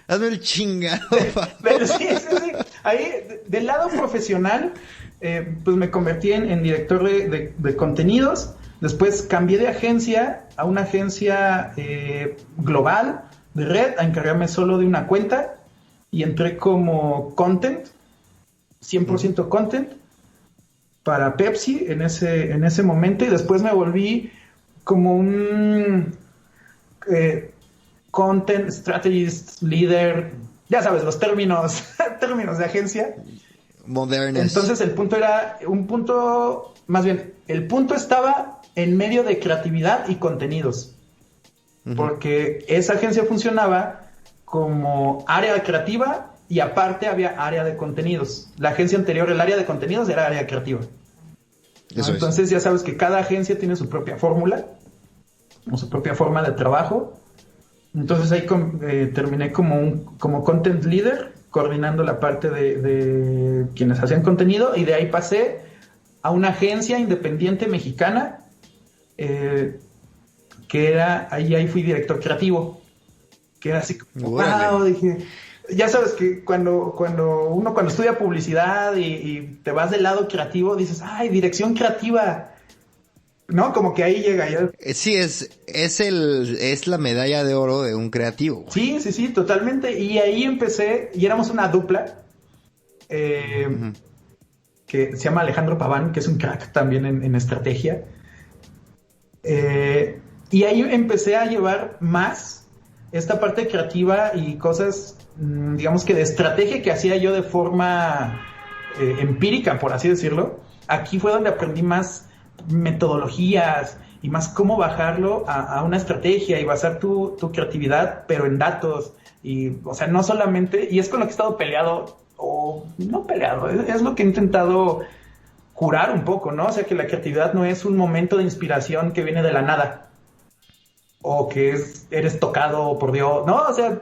hazme el chingado. Pero sí. Ahí, del lado profesional, pues me convertí en director de contenidos. Después cambié de agencia a una agencia global de red, a encargarme solo de una cuenta, y entré como content, 100% content, para Pepsi en ese momento, y después me volví como un content strategist, leader, ya sabes, los términos de agencia. Modernos. Entonces el punto estaba en medio de creatividad y contenidos. Uh-huh. Porque esa agencia funcionaba como área creativa y aparte había área de contenidos. La agencia anterior, el área de contenidos, era área creativa. Entonces ya sabes que cada agencia tiene su propia fórmula o su propia forma de trabajo. Entonces ahí terminé como content leader, coordinando la parte de quienes hacían contenido, y de ahí pasé a una agencia independiente mexicana, que era, ahí fui director creativo, que era así como, wow, dije, ya sabes que cuando estudia publicidad y te vas del lado creativo, dices, ay, dirección creativa, ¿no? Como que ahí llega ya. Sí, es la medalla de oro de un creativo. Sí, totalmente. Y ahí empecé, y éramos una dupla, uh-huh, que se llama Alejandro Paván, que es un crack también en estrategia. Y ahí empecé a llevar más esta parte creativa y cosas, digamos que de estrategia que hacía yo de forma empírica, por así decirlo. Aquí fue donde aprendí más metodologías y más cómo bajarlo a una estrategia y basar tu creatividad, pero en datos. Y, o sea, no solamente, y es con lo que he estado peleado, o no peleado, es lo que he intentado curar un poco, ¿no? O sea, que la creatividad no es un momento de inspiración que viene de la nada, o que eres tocado por Dios, no, o sea,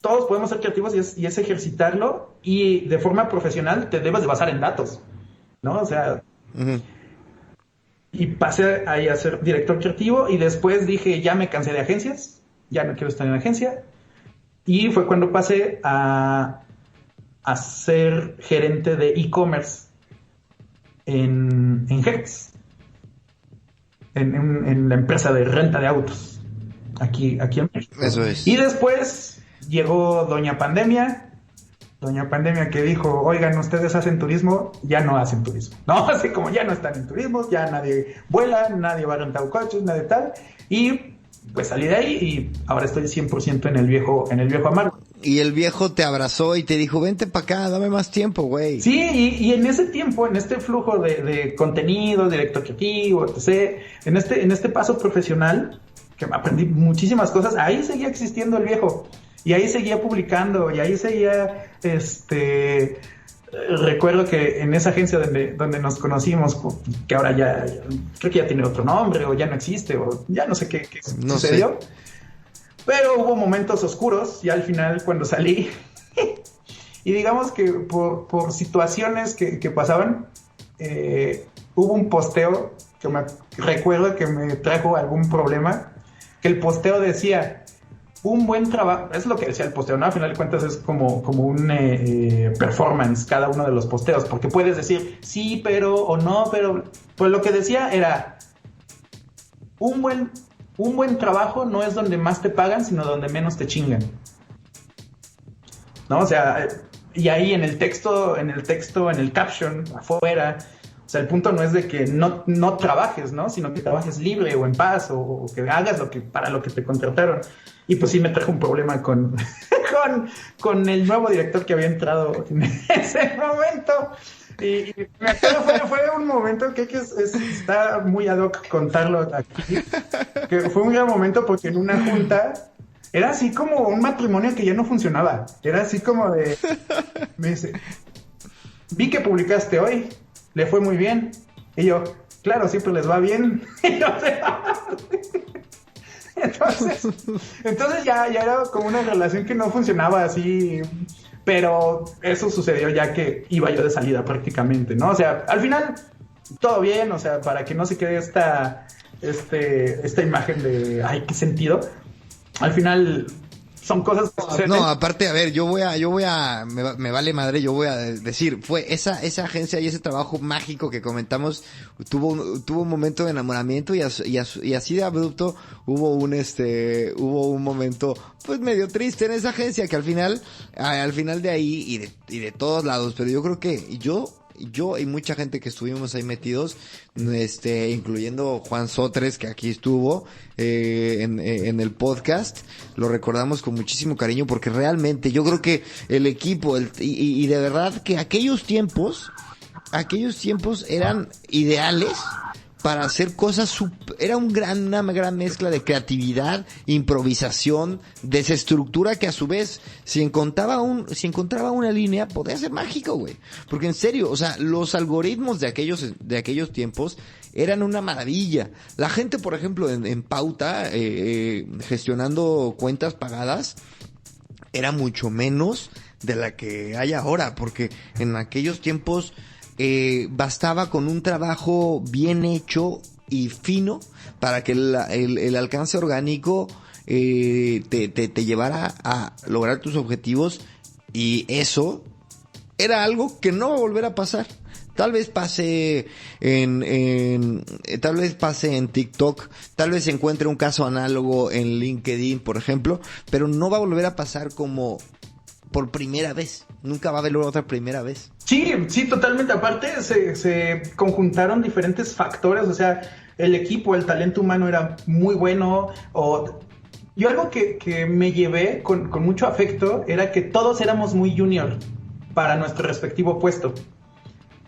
todos podemos ser creativos y es ejercitarlo, y de forma profesional te debes de basar en datos, ¿no? O sea... Uh-huh. Y pasé ahí a ser director creativo, y después dije, ya me cansé de agencias, ya no quiero estar en agencia, y fue cuando pasé a ser gerente de e-commerce en Hertz, en la empresa de renta de autos aquí en México. Eso es. Y después llegó Doña Pandemia que dijo, oigan, ustedes hacen turismo, ya no hacen turismo, ¿no? Así como ya no están en turismo, ya nadie vuela, nadie va a rentar coches, nadie tal, y pues salí de ahí y ahora estoy 100% en el viejo amargo. Y el viejo te abrazó y te dijo, vente para acá, dame más tiempo, güey. Sí, y en ese tiempo, en este flujo de contenido, director creativo, etc., en este paso profesional, que aprendí muchísimas cosas, ahí seguía existiendo el viejo. Y ahí seguía publicando, y ahí seguía recuerdo que en esa agencia donde nos conocimos, que ahora ya creo que ya tiene otro nombre o ya no existe o ya no sé qué No sucedió, sé. pero hubo momentos oscuros y al final cuando salí y digamos que por situaciones que pasaban, hubo un posteo que me recuerdo que me trajo algún problema, que el posteo decía un buen trabajo, es lo que decía el posteo, ¿no? A final de cuentas es como un performance cada uno de los posteos, porque puedes decir sí, pero, o no, pero, pues lo que decía era un buen trabajo no es donde más te pagan, sino donde menos te chingan, ¿no? O sea, y ahí en el texto, en el caption, afuera, o sea, el punto no es de que no trabajes, ¿no? Sino que trabajes libre o en paz o que hagas para lo que te contrataron. Y pues sí me trajo un problema con con el nuevo director que había entrado en ese momento. Y me acuerdo, fue un momento que está muy ad hoc contarlo aquí, que fue un gran momento porque en una junta era así como un matrimonio que ya no funcionaba. Era así como de... Me dice, vi que publicaste hoy, le fue muy bien. Y yo, claro, siempre les va bien. Y o sea, entonces ya era como una relación que no funcionaba así, pero eso sucedió ya que iba yo de salida prácticamente, ¿no? O sea, al final todo bien, o sea, para que no se quede esta imagen de, ay, qué sentido. Al final son cosas que suceden. No, aparte, a ver, me vale madre, yo voy a decir, fue esa agencia y ese trabajo mágico que comentamos, tuvo un momento de enamoramiento y así de abrupto hubo un momento, pues medio triste en esa agencia que al final de ahí y de todos lados, pero yo creo que yo y mucha gente que estuvimos ahí metidos, incluyendo Juan Sotres, que aquí estuvo, en el podcast, lo recordamos con muchísimo cariño porque realmente yo creo que el equipo, y de verdad que aquellos tiempos eran ideales para hacer cosas era una gran mezcla de creatividad, improvisación, desestructura que a su vez, si encontraba una línea, podía ser mágico, güey. Porque en serio, o sea, los algoritmos de aquellos tiempos eran una maravilla. La gente, por ejemplo, en Pauta, gestionando cuentas pagadas, era mucho menos de la que hay ahora, porque en aquellos tiempos bastaba con un trabajo bien hecho y fino para que el alcance orgánico te llevara a lograr tus objetivos, y eso era algo que no va a volver a pasar. Tal vez pase en TikTok, tal vez se encuentre un caso análogo en LinkedIn, por ejemplo, pero no va a volver a pasar como por primera vez. Nunca va a haber otra primera vez. Sí, totalmente. Aparte se conjuntaron diferentes factores, o sea, el equipo, el talento humano era muy bueno. Yo algo que me llevé con mucho afecto era que todos éramos muy junior para nuestro respectivo puesto.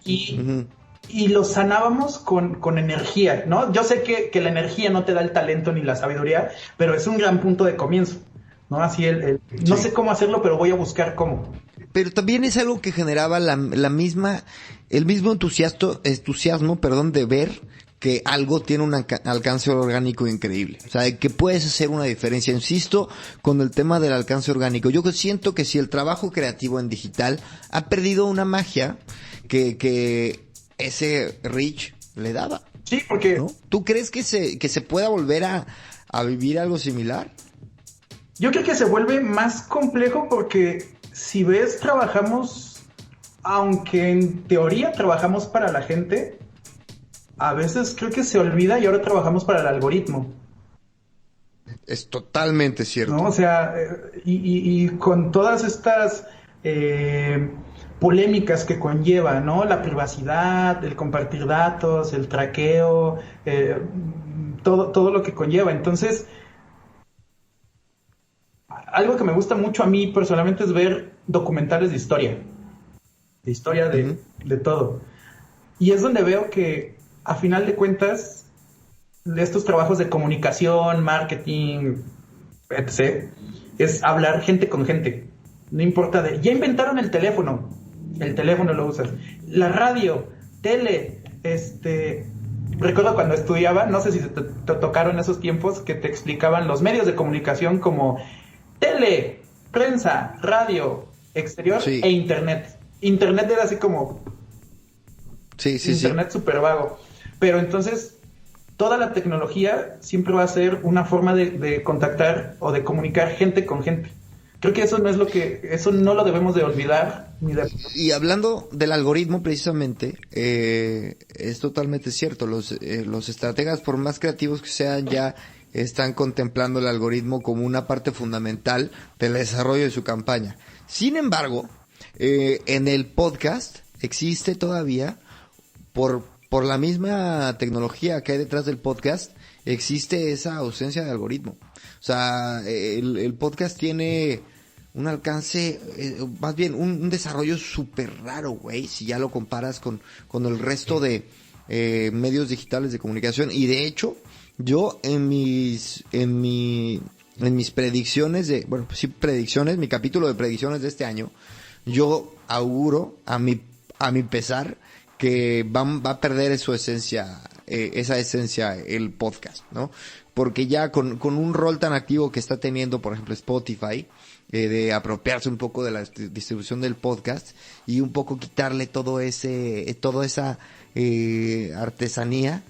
Y lo sanábamos con energía, ¿no? Yo sé que la energía no te da el talento ni la sabiduría, pero es un gran punto de comienzo, ¿no? Así no sé cómo hacerlo, pero voy a buscar cómo. Pero también es algo que generaba el mismo entusiasmo, de ver que algo tiene un alcance orgánico increíble. O sea, que puedes hacer una diferencia. Insisto con el tema del alcance orgánico. Yo siento que si el trabajo creativo en digital ha perdido una magia que ese Rich le daba. Sí, porque... ¿no? ¿Tú crees que se pueda volver a vivir algo similar? Yo creo que se vuelve más complejo porque si ves, trabajamos, aunque en teoría trabajamos para la gente, a veces creo que se olvida y ahora trabajamos para el algoritmo. Es totalmente cierto. ¿No? O sea, y con todas estas polémicas que conlleva, ¿no? La privacidad, el compartir datos, el traqueo, todo lo que conlleva. Entonces, algo que me gusta mucho a mí personalmente es ver documentales de historia de todo. Y es donde veo que, a final de cuentas, de estos trabajos de comunicación, marketing, etc., es hablar gente con gente. No importa ya inventaron el teléfono. el teléfono lo usas, la radio, tele, recuerdo cuando estudiaba, no sé si te tocaron esos tiempos que te explicaban los medios de comunicación como tele, prensa, radio, exterior e internet. Internet era así como internet súper vago. Pero entonces, toda la tecnología siempre va a ser una forma de contactar o de comunicar gente con gente. Creo que eso no lo debemos de olvidar. Y hablando del algoritmo precisamente, es totalmente cierto. Los estrategas, por más creativos que sean, ya están contemplando el algoritmo como una parte fundamental del desarrollo de su campaña. Sin embargo, en el podcast existe todavía, por la misma tecnología que hay detrás del podcast, existe esa ausencia de algoritmo. O sea, el podcast tiene un alcance, más bien un desarrollo súper raro, güey, si ya lo comparas con el resto de medios digitales de comunicación. Y de hecho, yo en mis predicciones predicciones, mi capítulo de predicciones de este año, yo auguro a mi pesar que va a perder su esencia, esa esencia el podcast, ¿no? Porque ya con un rol tan activo que está teniendo, por ejemplo, Spotify, de apropiarse un poco de la distribución del podcast y un poco quitarle toda esa artesanía,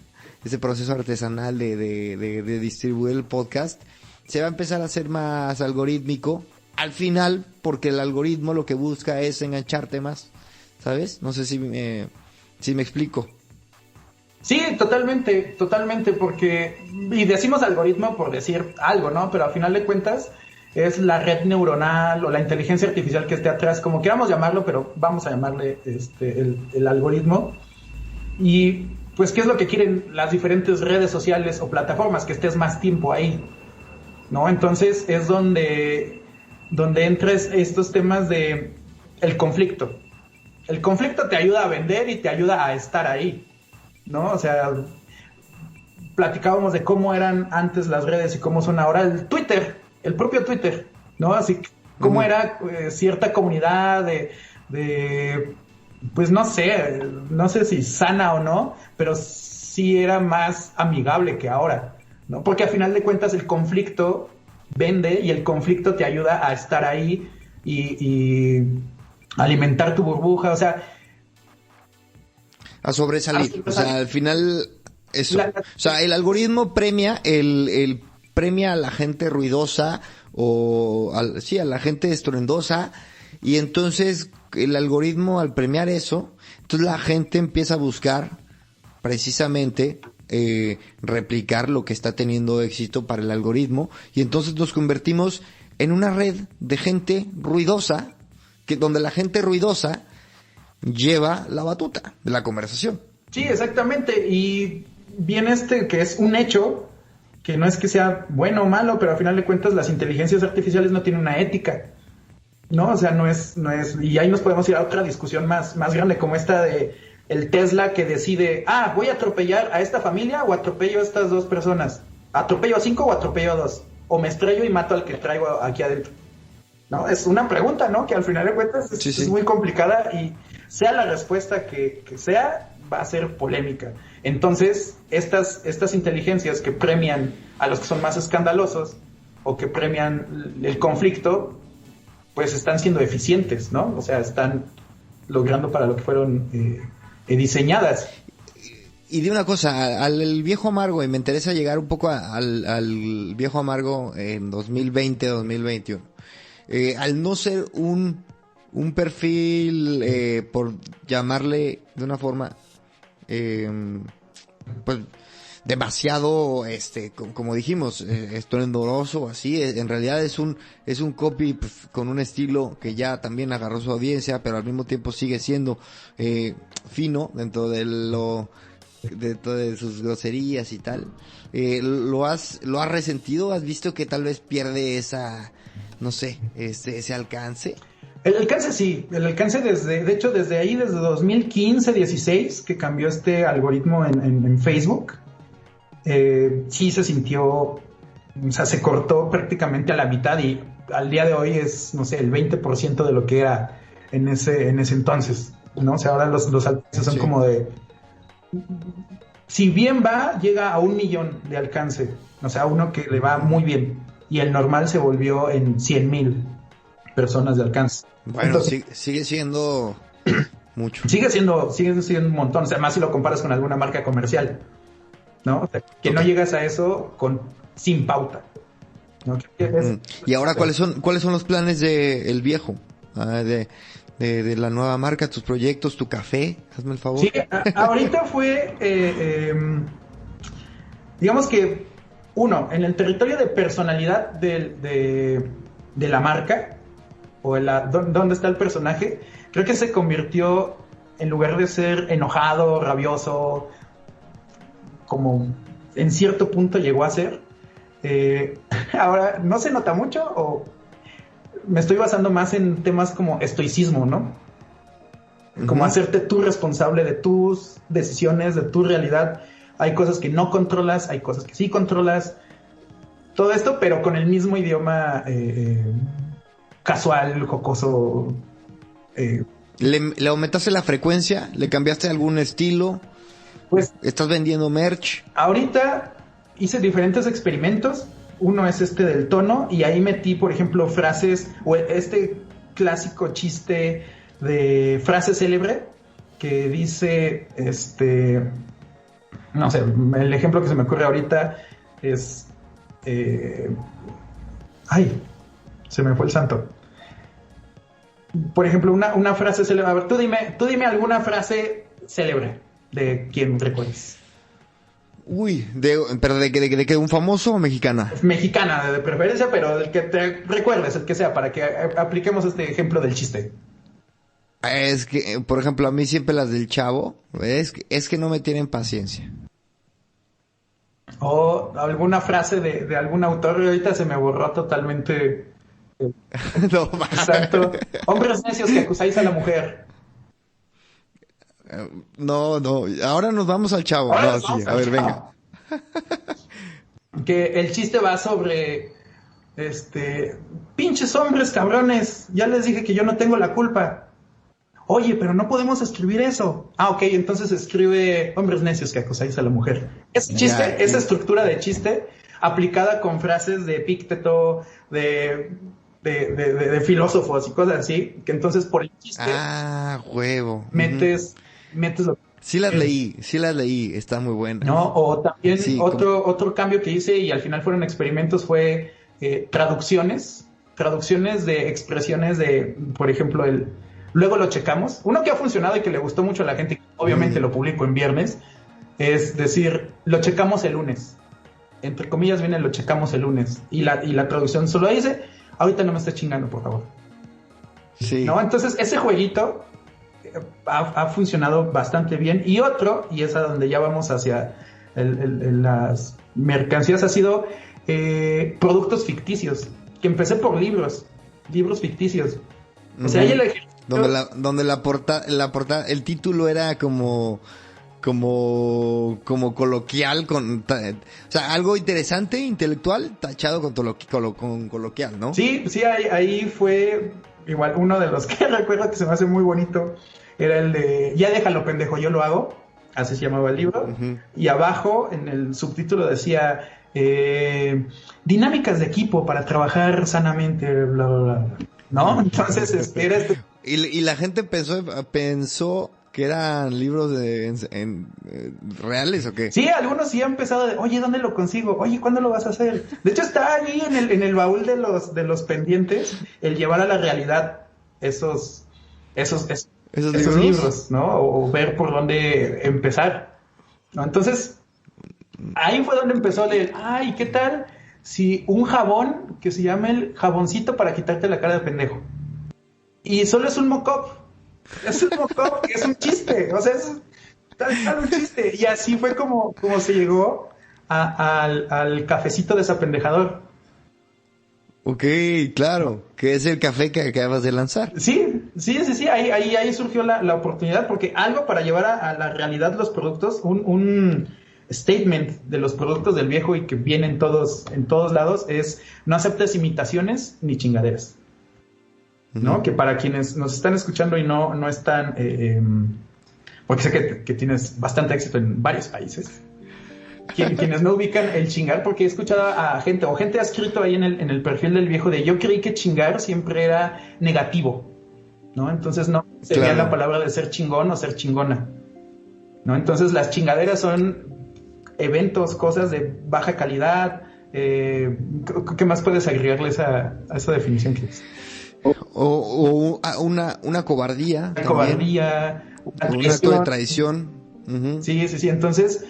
ese proceso artesanal de distribuir el podcast, se va a empezar a hacer más algorítmico al final, porque el algoritmo lo que busca es engancharte más, ¿sabes? No sé si me explico. Sí, totalmente, porque, y decimos algoritmo por decir algo, ¿no? Pero al final de cuentas es la red neuronal o la inteligencia artificial que esté atrás, como queramos llamarlo, pero vamos a llamarle el algoritmo. Y pues, ¿qué es lo que quieren las diferentes redes sociales o plataformas? Que estés más tiempo ahí, ¿no? Entonces es donde entras estos temas de el conflicto. El conflicto te ayuda a vender y te ayuda a estar ahí, ¿no? O sea, platicábamos de cómo eran antes las redes y cómo son ahora el propio Twitter, ¿no? Así cómo era cierta comunidad de pues no sé si sana o no, pero sí era más amigable que ahora, ¿no? Porque al final de cuentas el conflicto vende y el conflicto te ayuda a estar ahí y alimentar tu burbuja, o sea, a sobresalir. O sea, al final eso. O sea, el algoritmo premia premia a la gente ruidosa a la gente estruendosa, y entonces el algoritmo, al premiar eso, entonces la gente empieza a buscar precisamente replicar lo que está teniendo éxito para el algoritmo, y entonces nos convertimos en una red de gente ruidosa, donde la gente ruidosa lleva la batuta de la conversación. Sí, exactamente. Y viene que es un hecho, que no es que sea bueno o malo, pero al final de cuentas las inteligencias artificiales no tienen una ética, ¿no? O sea, no es, y ahí nos podemos ir a otra discusión más grande, como esta de el Tesla que decide, voy a atropellar a esta familia o atropello a estas dos personas. ¿Atropello a 5 o atropello a 2? O me estrello y mato al que traigo aquí adentro. ¿No? Es una pregunta, ¿no? Que al final de cuentas es muy complicada, y sea la respuesta que sea, va a ser polémica. Entonces, estas inteligencias que premian a los que son más escandalosos o que premian el conflicto, pues están siendo eficientes, ¿no? O sea, están logrando para lo que fueron diseñadas. Y de una cosa, al viejo amargo, y me interesa llegar un poco al viejo amargo en 2020, 2021. Al no ser un perfil, por llamarle de una forma, pues demasiado, como dijimos, estruendoso o así, en realidad es un copy con un estilo que ya también agarró su audiencia, pero al mismo tiempo sigue siendo fino dentro de sus groserías y tal. ¿Lo has resentido? ¿Has visto que tal vez pierde no sé, ese alcance? El alcance sí, desde ahí, desde 2015, 16, que cambió este algoritmo en Facebook, sí se sintió, o sea, se cortó prácticamente a la mitad, y al día de hoy es, no sé, el 20% de lo que era en ese entonces, ¿no? O sea, ahora los alcances son como de... Si bien va, llega a 1 millón de alcance. O sea, uno que le va muy bien. Y el normal se volvió en 100,000 personas de alcance. Bueno, entonces, sigue siendo mucho. Sigue siendo un montón. O sea, más si lo comparas con alguna marca comercial, ¿no? O sea, que no llegas a eso sin pauta, ¿no? Y ahora, ¿cuáles son los planes de El Viejo? De la nueva marca, tus proyectos, tu café, hazme el favor. Sí, ahorita fue, digamos que, en el territorio de personalidad de la marca, o dónde está el personaje, creo que se convirtió, en lugar de ser enojado, rabioso, como en cierto punto llegó a ser, ahora no se nota mucho, o me estoy basando más en temas como estoicismo, ¿no? Como hacerte tú responsable de tus decisiones, de tu realidad. Hay cosas que no controlas, hay cosas que sí controlas. Todo esto, pero con el mismo idioma casual, jocoso. ¿Le aumentaste la frecuencia? ¿Le cambiaste algún estilo? Pues, ¿estás vendiendo merch? Ahorita hice diferentes experimentos. Uno es del tono, y ahí metí, por ejemplo, frases, o este clásico chiste de frase célebre que dice, no sé, el ejemplo que se me ocurre ahorita es, ay, se me fue el santo. Por ejemplo, una frase célebre. A ver, tú dime alguna frase célebre de quien recuerdes. Uy, pero de que un famoso o mexicana. Mexicana, de preferencia, pero del que te recuerdes, el que sea, para que apliquemos este ejemplo del chiste. Es que, por ejemplo, a mí siempre las del Chavo, es que no me tienen paciencia. O alguna frase de algún autor, y ahorita se me borró totalmente. No, Exacto. Hombres necios que acusáis a la mujer. No, ahora nos vamos al Chavo. Ahora no, sí, a ver, venga. Que el chiste va sobre, pinches hombres cabrones, ya les dije que yo no tengo la culpa. Oye, pero no podemos escribir eso. Ok, entonces escribe hombres necios que acusáis a la mujer. Ese chiste, esa estructura de chiste, aplicada con frases de Epícteto, de filósofos y cosas así, que entonces por el chiste... huevo. Metes lo que... Sí las leí, está muy buena. No, o también sí, otro cambio que hice, y al final fueron experimentos, fue traducciones de expresiones de, por ejemplo, luego lo checamos. Uno que ha funcionado y que le gustó mucho a la gente, obviamente lo publico en viernes, es decir, lo checamos el lunes. Entre comillas viene lo checamos el lunes. Y la traducción solo dice, ahorita no me estés chingando, por favor. Sí. ¿No? Entonces, ese jueguito ha funcionado bastante bien. Y es a donde ya vamos hacia las mercancías, ha sido productos ficticios. Que empecé por libros ficticios. O sea, hay el ejemplo... Donde la portada, el título era como coloquial, o sea, algo interesante, intelectual, tachado con coloquial, ¿no? Sí, ahí fue igual uno de los que recuerdo que se me hace muy bonito, era el de ya déjalo pendejo, yo lo hago, así se llamaba el libro, y abajo en el subtítulo decía dinámicas de equipo para trabajar sanamente, bla, bla, bla, ¿no? Entonces era y la gente pensó que eran libros reales o qué. Sí, algunos sí han empezado de, oye, ¿dónde lo consigo? Oye, ¿cuándo lo vas a hacer? De hecho, está ahí en el baúl de los pendientes el llevar a la realidad esos libros, ¿no? O ver por dónde empezar, ¿no? Entonces, ahí fue donde empezó a leer, ay, ¿qué tal si un jabón que se llama el jaboncito para quitarte la cara de pendejo? Y solo es un mock-up. Es un mock-up, que es un chiste. O sea, es tal un chiste. Y así fue como se llegó al cafecito desapendejador. Ok, claro. Que es el café que acabas de lanzar. Sí. Ahí surgió la oportunidad, porque algo para llevar a la realidad los productos, un statement de los productos del Viejo y que vienen en todos lados, es no aceptes imitaciones ni chingaderas. ¿no? Ujú. Que para quienes nos están escuchando y no están, porque sé que tienes bastante éxito en varios países, quienes no ubican el chingar, porque he escuchado a gente, o gente ha escrito ahí en el perfil del viejo de yo creí que chingar siempre era negativo, ¿no? Entonces no se veía Claro. la palabra de ser chingón o ser chingona, ¿no? Entonces las chingaderas son eventos, cosas de baja calidad. ¿Qué más puedes agregarles a esa definición que es? Una cobardía Una también. cobardía, una Un acto de traición. traición. Ujú. Sí. Entonces,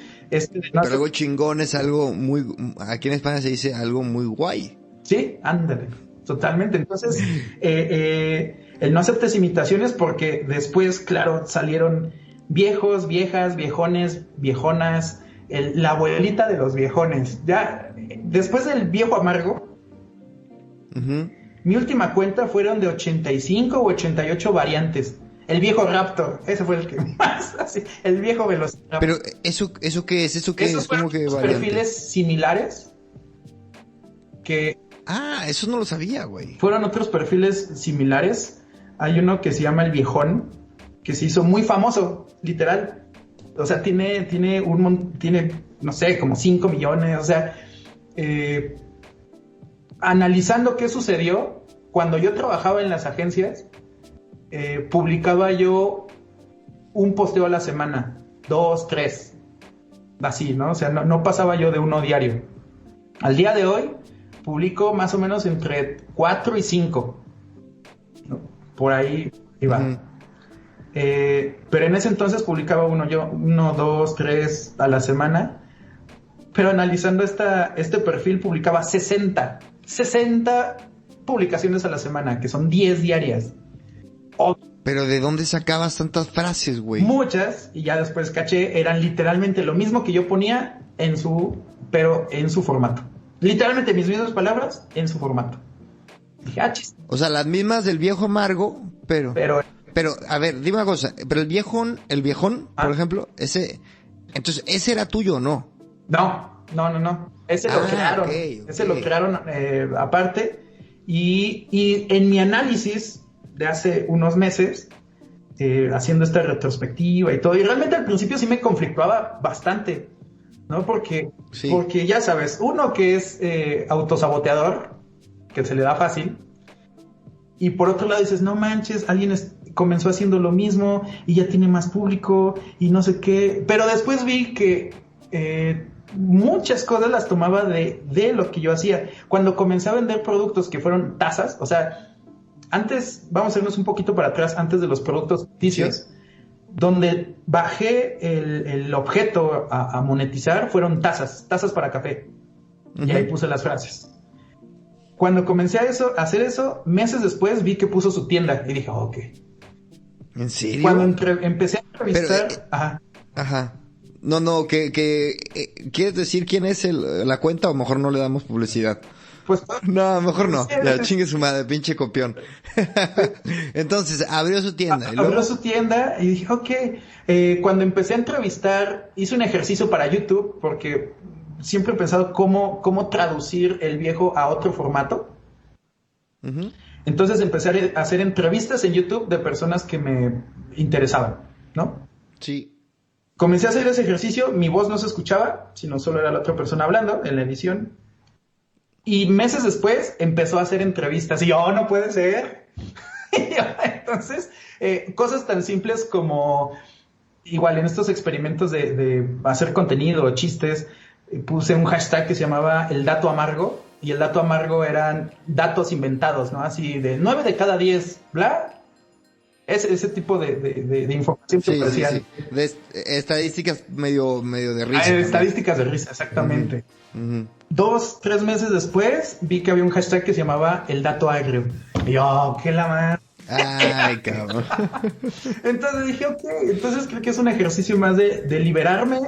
no Pero algo chingón es algo muy... Aquí en España se dice algo muy guay. sí, ándale, totalmente. Entonces, el no aceptes imitaciones porque después, claro, salieron viejos, viejas, viejones, viejonas, la abuelita de los viejones. Ya, después del viejo amargo, Ujú. mi última cuenta fueron de 85 u 88 variantes. El viejo Raptor, ese fue el que más, así, el viejo Velociraptor. Pero ¿eso qué es? ¿Eso qué Esos es? ¿Cómo fueron que dos variante? perfiles similares que Ah, eso no lo sabía, güey. fueron otros perfiles similares. Hay uno que se llama El Viejón, que se hizo muy famoso, literal. O sea, tiene, no sé, como 5 millones. O sea, analizando qué sucedió, cuando yo trabajaba en las agencias, publicaba yo un posteo a la semana, 2, 3, así, ¿no? O sea, no pasaba yo de uno diario. Al día de hoy, publico más o menos entre 4 y 5, ¿no? Por ahí iba. Ujú. Pero en ese entonces publicaba uno, 2, 3 a la semana. Pero analizando este perfil, publicaba 60 publicaciones a la semana, que son 10 diarias. O Pero ¿de dónde sacabas tantas frases, güey? muchas, y ya después caché, eran literalmente lo mismo que yo ponía pero en su formato. Literalmente mis mismas palabras en su formato. Dije, chis. O sea, las mismas del viejo amargo, pero... Pero Pero, a ver, dime una cosa. Pero el viejón, por ejemplo, ese... Entonces, ¿ese era tuyo o no? no. Ese lo crearon. Okay. Ese lo crearon aparte. Y en mi análisis de hace unos meses, haciendo esta retrospectiva y todo, y realmente al principio sí me conflictuaba bastante, ¿no? Porque ya sabes, uno que es autosaboteador, que se le da fácil, y por otro lado dices, no manches, alguien comenzó haciendo lo mismo y ya tiene más público y no sé qué. Pero después vi que muchas cosas las tomaba de lo que yo hacía. Cuando comencé a vender productos que fueron tazas, o sea, antes, vamos a irnos un poquito para atrás, antes de los productos ficticios, donde bajé el objeto a monetizar, fueron tazas para café. Uh-huh. Y ahí puse las frases. Cuando comencé a hacer eso, meses después vi que puso su tienda y dije, ok. ¿En serio? Cuando empecé a entrevistar... Ajá. No, ¿quieres decir quién es la cuenta o mejor no le damos publicidad? Pues... No, mejor no. Ya, chingue su madre, pinche copión. Entonces, abrió su tienda. Abrió su tienda y dije, ok. Cuando empecé a entrevistar, hice un ejercicio para YouTube porque siempre he pensado cómo traducir el viejo a otro formato. Uh-huh. Entonces empecé a hacer entrevistas en YouTube de personas que me interesaban, ¿no? Sí. Comencé a hacer ese ejercicio, mi voz no se escuchaba, sino solo era la otra persona hablando en la edición. Y meses después empezó a hacer entrevistas y yo, no puede ser. Entonces, cosas tan simples como, igual en estos experimentos de hacer contenido o chistes, puse un hashtag que se llamaba el dato amargo, y el dato amargo eran datos inventados, ¿no? Así de 9 de cada 10, bla. Ese tipo de información superficial. Sí. De estadísticas medio de risa. Estadísticas de risa, exactamente. Uh-huh. 2, 3 meses después vi que había un hashtag que se llamaba el dato agrio. Y yo, qué la madre. Ay, cabrón. Entonces dije, ok, entonces creo que es un ejercicio más de liberarme.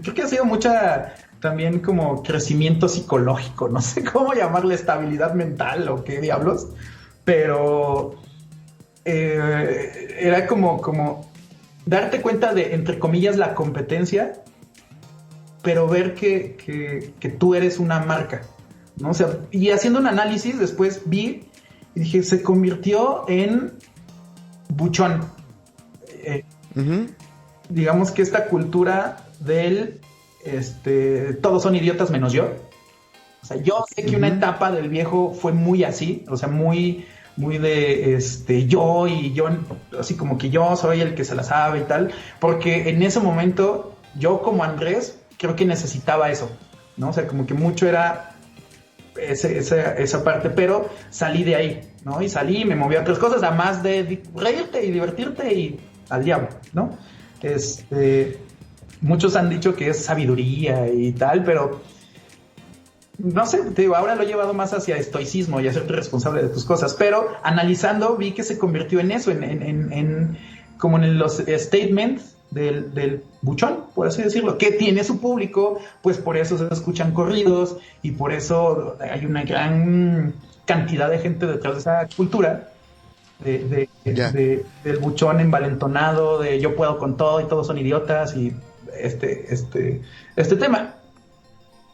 Creo que ha sido mucha también como crecimiento psicológico, no sé cómo llamarle, estabilidad mental o qué diablos, pero era como darte cuenta de, entre comillas, la competencia, pero ver que tú eres una marca, ¿no? O sea, y haciendo un análisis después vi Y dije, se convirtió en buchón. Digamos que esta cultura del todos son idiotas menos yo. O sea, yo sé que una etapa del viejo fue muy así, o sea, muy de yo y yo, así como que yo soy el que se la sabe y tal, porque en ese momento yo como Andrés creo que necesitaba eso, ¿no? O sea, como que mucho era esa parte, pero salí de ahí, ¿no? Y salí y me moví a otras cosas, además de reírte y divertirte y al diablo, ¿no? Muchos han dicho que es sabiduría y tal, pero no sé, te digo, ahora lo he llevado más hacia estoicismo y hacerte responsable de tus cosas, pero analizando vi que se convirtió en eso, como en los statements del buchón, por así decirlo, que tiene su público, pues por eso se escuchan corridos y por eso hay una gran cantidad de gente detrás de esa cultura del buchón envalentonado, de yo puedo con todo y todos son idiotas y este tema.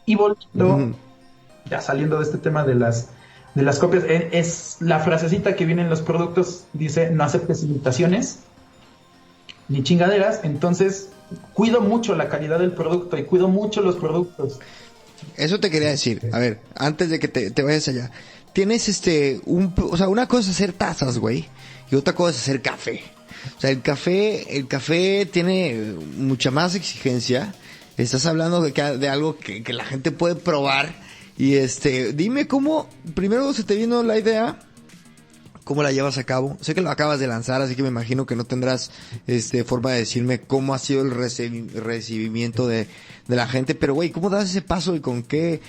Y volviendo, ya saliendo de este tema de las copias, es la frasecita que viene en los productos, dice, no aceptes imitaciones ni chingaderas, entonces cuido mucho la calidad del producto y cuido mucho los productos. Eso te quería decir, a ver, antes de que te vayas allá, tienes o sea, una cosa es hacer tazas, güey, y otra cosa es hacer café. O sea, el café tiene mucha más exigencia. Estás hablando de algo que la gente puede probar. Y dime cómo, primero se te vino la idea, cómo la llevas a cabo. Sé que lo acabas de lanzar, así que me imagino que no tendrás forma de decirme cómo ha sido el recibimiento de la gente, pero güey, ¿cómo das ese paso y con qué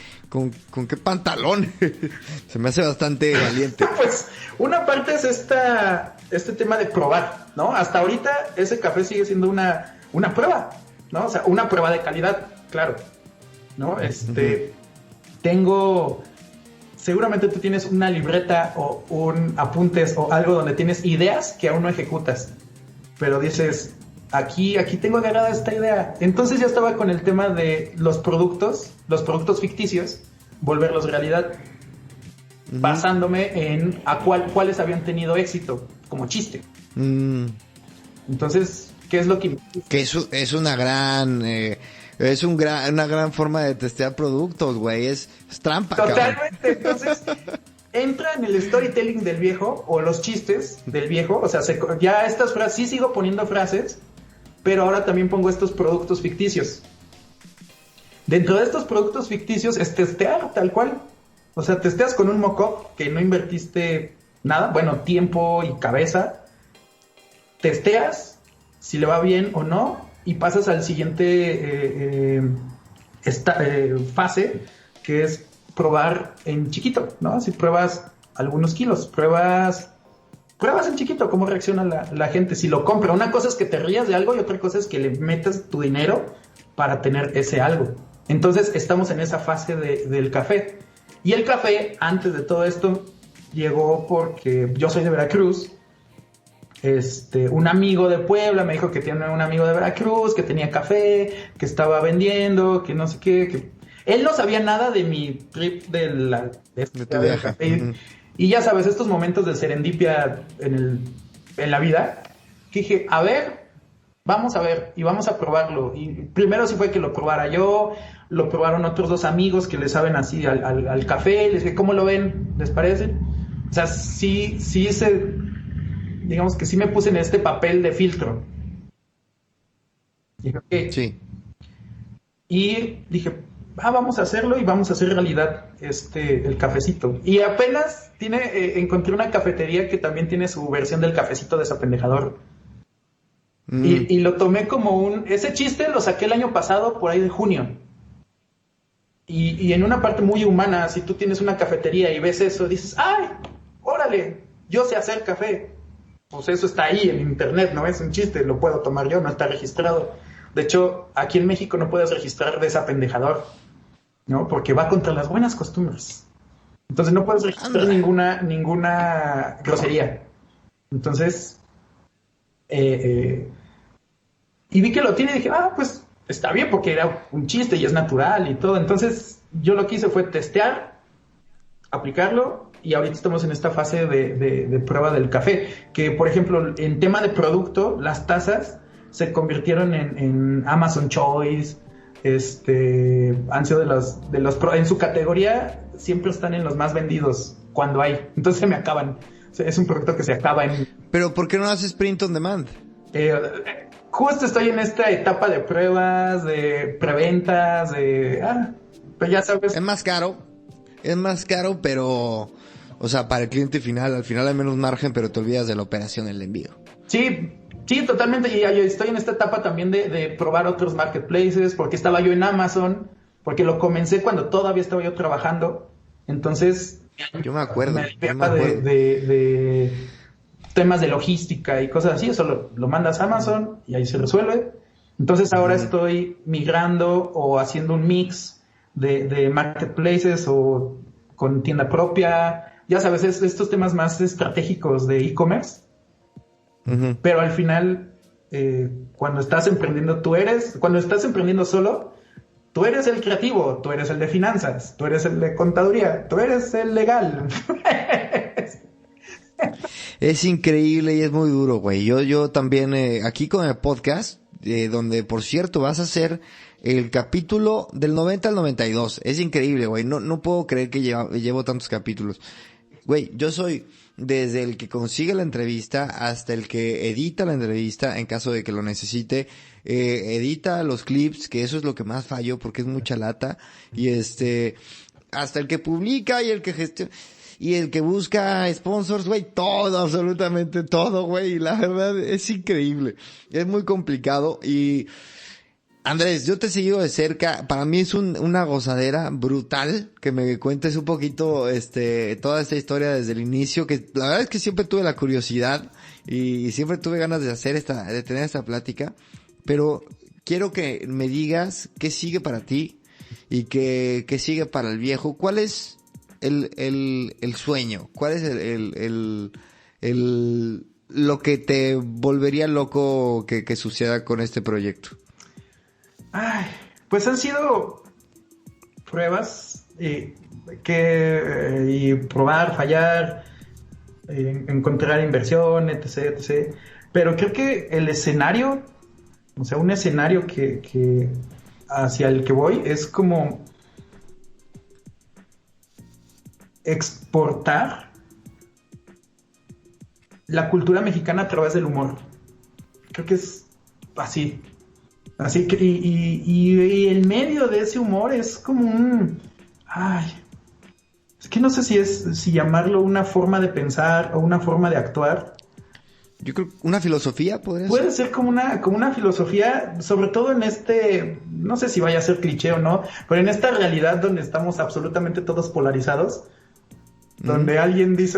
pantalón? Se me hace bastante valiente. Pues una parte es este tema de probar, ¿no? Hasta ahorita ese café sigue siendo una prueba, ¿no? O sea, una prueba de calidad, claro, ¿no? Tengo, seguramente tú tienes una libreta o un apuntes o algo donde tienes ideas que aún no ejecutas, pero dices, aquí tengo agarrada esta idea. Entonces ya estaba con el tema de los productos ficticios, volverlos realidad, basándome en cuáles habían tenido éxito como chiste. Entonces, ¿qué es lo que eso es una gran una gran forma de testear productos, güey, es trampa, totalmente, cabrón. Entonces entra en el storytelling del viejo o los chistes del viejo, o sea, ya estas frases, sí sigo poniendo frases, pero ahora también pongo estos productos ficticios. Dentro de estos productos ficticios es testear tal cual. O sea, testeas con un mock-up que no invertiste nada, bueno, tiempo y cabeza. Testeas si le va bien o no y pasas al siguiente fase, que es probar en chiquito, ¿no? Si pruebas algunos kilos, pruebas en chiquito cómo reacciona la gente, si lo compra. Una cosa es que te rías de algo y otra cosa es que le metas tu dinero para tener ese algo. Entonces estamos en esa fase del café. Y el café, antes de todo esto, llegó porque yo soy de Veracruz. Un amigo de Puebla me dijo que tiene un amigo de Veracruz, que tenía café, que estaba vendiendo, que no sé qué. Que... Él no sabía nada de mi trip de tu viaje. Y ya sabes, estos momentos de serendipia en la vida, que dije, a ver, vamos a ver y vamos a probarlo. Y primero sí fue que lo probara yo, lo probaron otros dos amigos que le saben así al café. Les dije, ¿cómo lo ven? ¿Les parece? O sea, sí digamos que sí me puse en este papel de filtro. Dije, okay. Sí. Y dije, vamos a hacerlo y vamos a hacer realidad el cafecito. Y apenas encontré una cafetería que también tiene su versión del cafecito desapendejador. Y lo tomé como ese chiste lo saqué el año pasado, por ahí de junio. Y en una parte muy humana, si tú tienes una cafetería y ves eso, dices, ¡ay! ¡Órale! Yo sé hacer café. Pues eso está ahí en internet, no es un chiste, lo puedo tomar yo, no está registrado. De hecho, aquí en México no puedes registrar desapendejador, ¿no? Porque va contra las buenas costumbres. Entonces no puedes registrar ninguna grosería. Entonces, y vi que lo tiene y dije, pues está bien porque era un chiste y es natural y todo. Entonces yo lo que hice fue testear, aplicarlo y ahorita estamos en esta fase de prueba del café, que por ejemplo en tema de producto, las tazas se convirtieron en Amazon Choice, han sido en su categoría, siempre están en los más vendidos cuando hay, entonces se me acaban, o sea, es un producto que se acaba en... Pero ¿por qué no haces print on demand? Justo estoy en esta etapa de pruebas, de preventas, pues ya sabes. Es más caro, pero, o sea, para el cliente final, al final hay menos margen, pero te olvidas de la operación del envío. Sí, totalmente, y yo estoy en esta etapa también de probar otros marketplaces, porque estaba yo en Amazon, porque lo comencé cuando todavía estaba yo trabajando, entonces... Yo me acuerdo. De temas de logística y cosas así, eso lo mandas a Amazon y ahí se resuelve. Entonces ahora estoy migrando o haciendo un mix de marketplaces o con tienda propia, ya sabes, estos temas más estratégicos de e-commerce. Pero al final, cuando estás emprendiendo cuando estás emprendiendo solo, tú eres el creativo, tú eres el de finanzas, tú eres el de contaduría, tú eres el legal. Es increíble y es muy duro, güey. Yo también, aquí con el podcast, donde, por cierto, vas a hacer el capítulo del 90 al 92. Es increíble, güey. No puedo creer que llevo tantos capítulos. Güey, yo soy desde el que consigue la entrevista hasta el que edita la entrevista en caso de que lo necesite. Edita los clips, que eso es lo que más fallo porque es mucha lata. Y hasta el que publica y el que gestiona. Y el que busca sponsors, güey, todo, absolutamente todo, güey. La verdad, es increíble. Es muy complicado. Y, Andrés, yo te he seguido de cerca. Para mí es una gozadera brutal que me cuentes un poquito, toda esta historia desde el inicio. Que la verdad es que siempre tuve la curiosidad y siempre tuve ganas de tener esta plática. Pero quiero que me digas qué sigue para ti y qué sigue para el viejo. ¿Cuál es el sueño? ¿Cuál es lo que te volvería loco que suceda con este proyecto? Ay, pues han sido pruebas y probar, fallar, encontrar inversión, etc. Pero creo que el escenario, o sea, un escenario que hacia el que voy es como exportar la cultura mexicana a través del humor. Creo que es así que y el medio de ese humor es como es que no sé si llamarlo una forma de pensar o una forma de actuar. Yo creo que una filosofía puede ser como una filosofía, sobre todo en no sé si vaya a ser cliché o no, pero en esta realidad donde estamos absolutamente todos polarizados, donde alguien dice,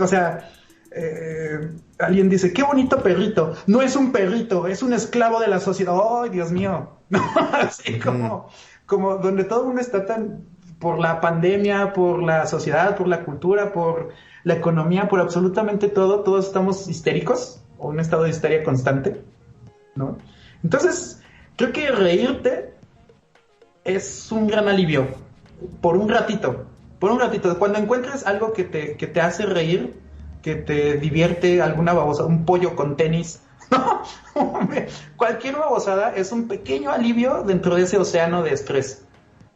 qué bonito perrito. No es un perrito, es un esclavo de la sociedad. ¡Ay, Dios mío! No, así como donde todo el mundo está tan, por la pandemia, por la sociedad, por la cultura, por la economía, por absolutamente todo, todos estamos histéricos, o en un estado de histeria constante, ¿no? Entonces, creo que reírte es un gran alivio, por un ratito. Cuando encuentres algo que te hace reír, que te divierte, alguna babosa, un pollo con tenis, ¿no? Cualquier babosada es un pequeño alivio dentro de ese océano de estrés.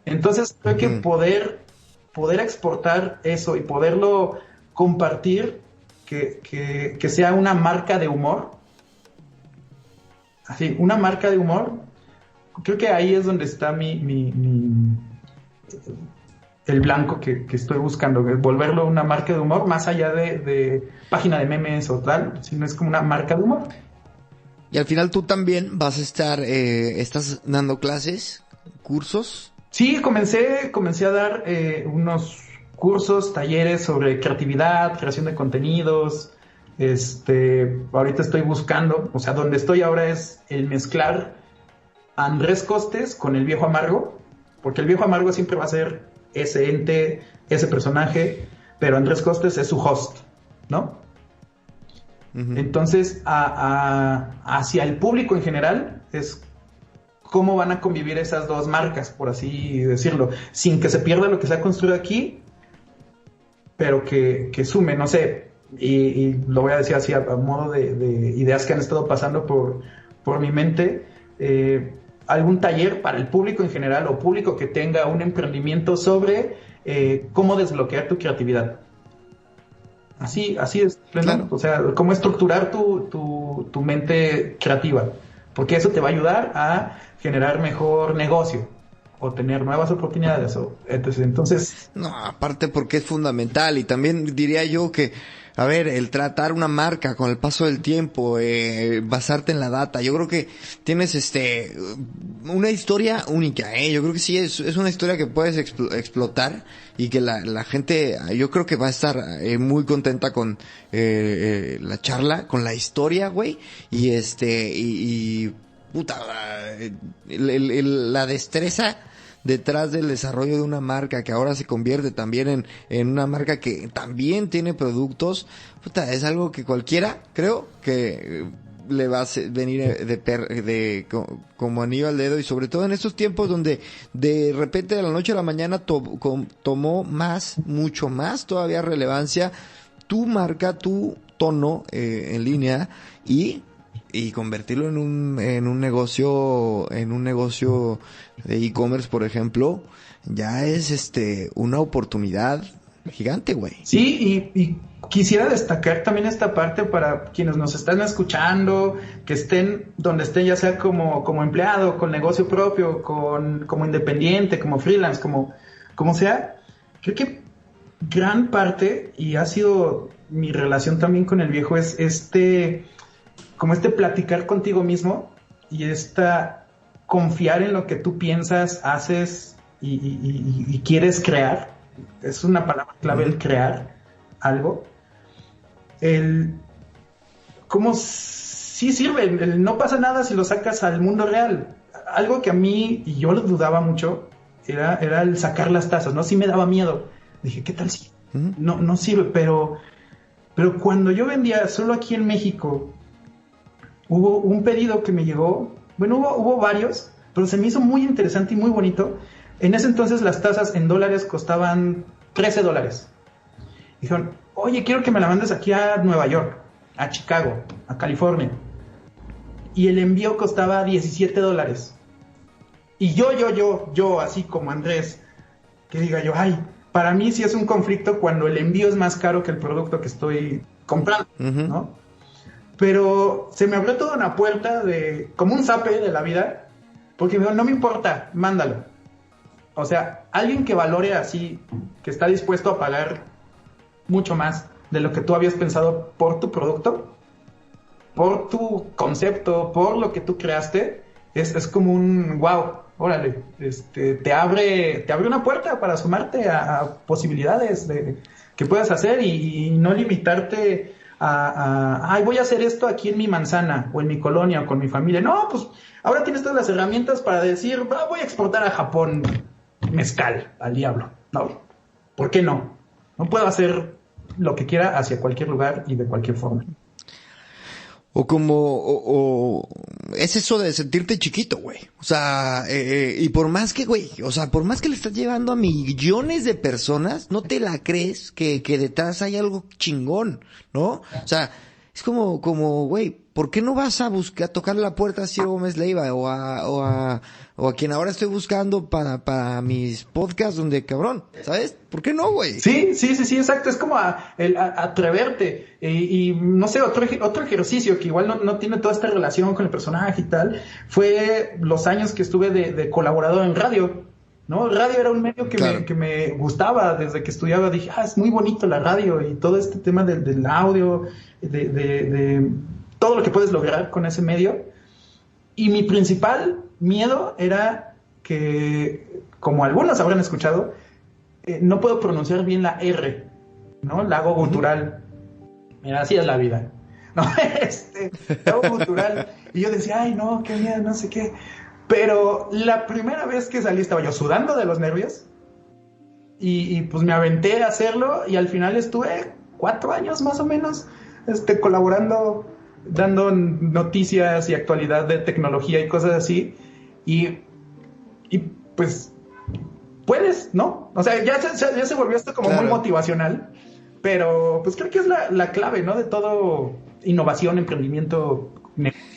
Entonces creo que poder exportar eso y poderlo compartir, que sea una marca de humor, así, una marca de humor, creo que ahí es donde está el blanco que estoy buscando, volverlo una marca de humor, más allá de página de memes o tal, sino es como una marca de humor. Y al final tú también vas a estar, estás dando clases, cursos. Sí, comencé a dar unos cursos, talleres sobre creatividad, creación de contenidos. Ahorita estoy buscando, o sea, donde estoy ahora es el mezclar a Andrés Costes con el Viejo Amargo, porque el Viejo Amargo siempre va a ser ese ente, ese personaje, pero Andrés Costes es su host, ¿no? Entonces, hacia el público en general, es cómo van a convivir esas dos marcas, por así decirlo, sin que se pierda lo que se ha construido aquí, pero que sume, no sé, y lo voy a decir así a modo de ideas que han estado pasando por mi mente, algún taller para el público en general o público que tenga un emprendimiento sobre cómo desbloquear tu creatividad. Así es, ¿no? Claro. O sea, cómo estructurar tu mente creativa, porque eso te va a ayudar a generar mejor negocio o tener nuevas oportunidades o etc. Entonces, No, aparte porque es fundamental y también diría yo que, a ver, el tratar una marca con el paso del tiempo, basarte en la data, yo creo que tienes una historia única, yo creo que sí es una historia que puedes explotar y que la gente, yo creo que va a estar muy contenta con la charla, con la historia, güey, y puta, la destreza detrás del desarrollo de una marca que ahora se convierte también en una marca que también tiene productos, puta, es algo que cualquiera, creo, que le va a venir como anillo al dedo, y sobre todo en estos tiempos donde de repente de la noche a la mañana tomó mucho más todavía relevancia tu marca, tu tono en línea y convertirlo en un negocio de e-commerce, por ejemplo, ya es una oportunidad gigante, güey. sí, y quisiera destacar también esta parte para quienes nos están escuchando, que estén donde estén, ya sea como empleado, con negocio propio, como independiente, como freelance, como sea. Creo que gran parte, y ha sido mi relación también con el viejo, es como platicar contigo mismo y confiar en lo que tú piensas, haces y quieres crear. Es una palabra clave el crear algo. Cómo sí sirve, no pasa nada si lo sacas al mundo real. Algo que a mí, y yo lo dudaba mucho, era el sacar las tazas, ¿no? Sí me daba miedo. Dije, ¿qué tal si? No sirve, pero cuando yo vendía solo aquí en México, hubo un pedido que me llegó, bueno, hubo varios, pero se me hizo muy interesante y muy bonito. En ese entonces las tazas en dólares costaban $13. Dijeron, oye, quiero que me la mandes aquí a Nueva York, a Chicago, a California. Y el envío costaba $17. Y yo, así como Andrés, que diga yo, ay, para mí sí es un conflicto cuando el envío es más caro que el producto que estoy comprando, ¿no? Pero se me abrió toda una puerta como un zape de la vida, porque me dijo, no me importa, mándalo. O sea, alguien que valore así, que está dispuesto a pagar mucho más de lo que tú habías pensado por tu producto, por tu concepto, por lo que tú creaste, es como un wow, órale, te abre una puerta para sumarte a posibilidades que puedas hacer y no limitarte ay, voy a hacer esto aquí en mi manzana o en mi colonia o con mi familia. No, pues ahora tienes todas las herramientas para decir, voy a exportar a Japón mezcal al diablo. No, ¿por qué no? No puedo hacer lo que quiera hacia cualquier lugar y de cualquier forma. O es eso de sentirte chiquito, güey. O sea, y por más que, güey, o sea, por más que le estás llevando a millones de personas, no te la crees que detrás hay algo chingón, ¿no? O sea, es como, güey, ¿por qué no vas a tocarle la puerta a Ciro Gómez Leiva o a quien ahora estoy buscando para mis podcasts donde, cabrón, ¿sabes? ¿Por qué no, güey? Sí, exacto. Es como atreverte. Y no sé, otro ejercicio que igual no tiene toda esta relación con el personaje y tal, fue los años que estuve de colaborador en radio, ¿no? Radio era un medio Claro. que me gustaba desde que estudiaba. Dije, es muy bonito la radio y todo este tema del audio, de todo lo que puedes lograr con ese medio. Y mi principal miedo era que, como algunos habrán escuchado, no puedo pronunciar bien la R, ¿no? La hago gutural. Mira, así es la vida. No, la hago gutural. Y yo decía, ay, no, qué miedo, no sé qué. Pero la primera vez que salí estaba yo sudando de los nervios. Y pues me aventé a hacerlo. Y al final estuve 4 años más o menos colaborando, dando noticias y actualidad de tecnología y cosas así. Y pues puedes, ¿no? O sea, ya se volvió esto como muy motivacional, pero pues creo que es la clave, ¿no? De todo innovación, emprendimiento.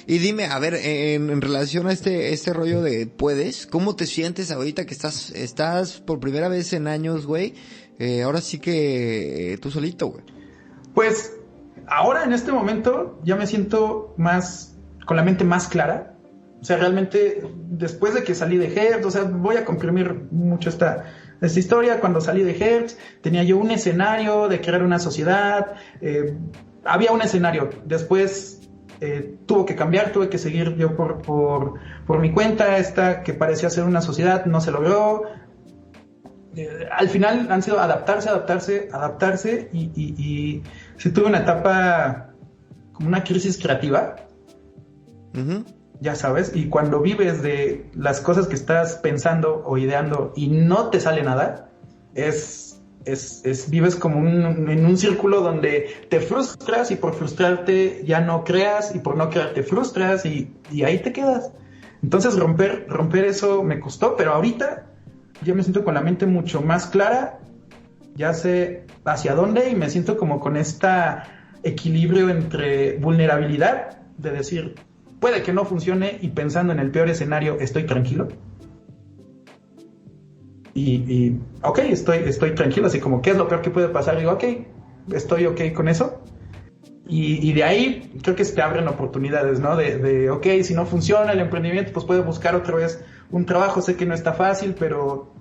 Y dime, a ver, en relación a este rollo de puedes, ¿cómo te sientes ahorita que estás por primera vez en años, güey? Ahora sí que tú solito, güey. Pues ahora en este momento ya me siento con la mente más clara. O sea, realmente después de que salí de Hertz, o sea, voy a comprimir mucho esta historia. Cuando salí de Hertz, tenía yo un escenario de crear una sociedad. Había un escenario. Después tuvo que cambiar, tuve que seguir yo por mi cuenta. Esta que parecía ser una sociedad no se logró. Al final han sido adaptarse y sí tuve una etapa como una crisis creativa. Uh-huh. Ya sabes, y cuando vives de las cosas que estás pensando o ideando y no te sale nada, vives como en un círculo donde te frustras y por frustrarte ya no creas y por no crear te frustras y ahí te quedas. Entonces romper eso me costó, pero ahorita ya me siento con la mente mucho más clara, ya sé hacia dónde y me siento como con este equilibrio entre vulnerabilidad de decir, puede que no funcione y pensando en el peor escenario estoy tranquilo. Y ok, estoy tranquilo, así como, ¿qué es lo peor que puede pasar? Digo, ok, estoy ok con eso. Y de ahí creo que se te abren oportunidades, ¿no? Ok, si no funciona el emprendimiento, pues puedes buscar otra vez un trabajo. Sé que no está fácil, pero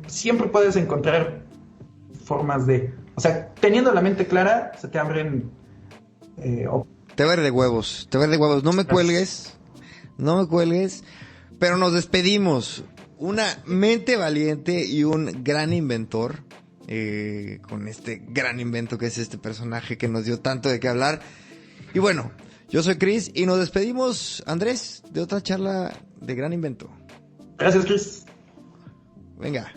siempre puedes encontrar formas de... O sea, teniendo la mente clara, se te abren... Te va a ir de huevos. No me cuelgues, pero nos despedimos. Una mente valiente y un gran inventor, con este gran invento que es este personaje que nos dio tanto de qué hablar. Y bueno, yo soy Chris y nos despedimos, Andrés, de otra charla de gran invento. Gracias, Chris. Venga.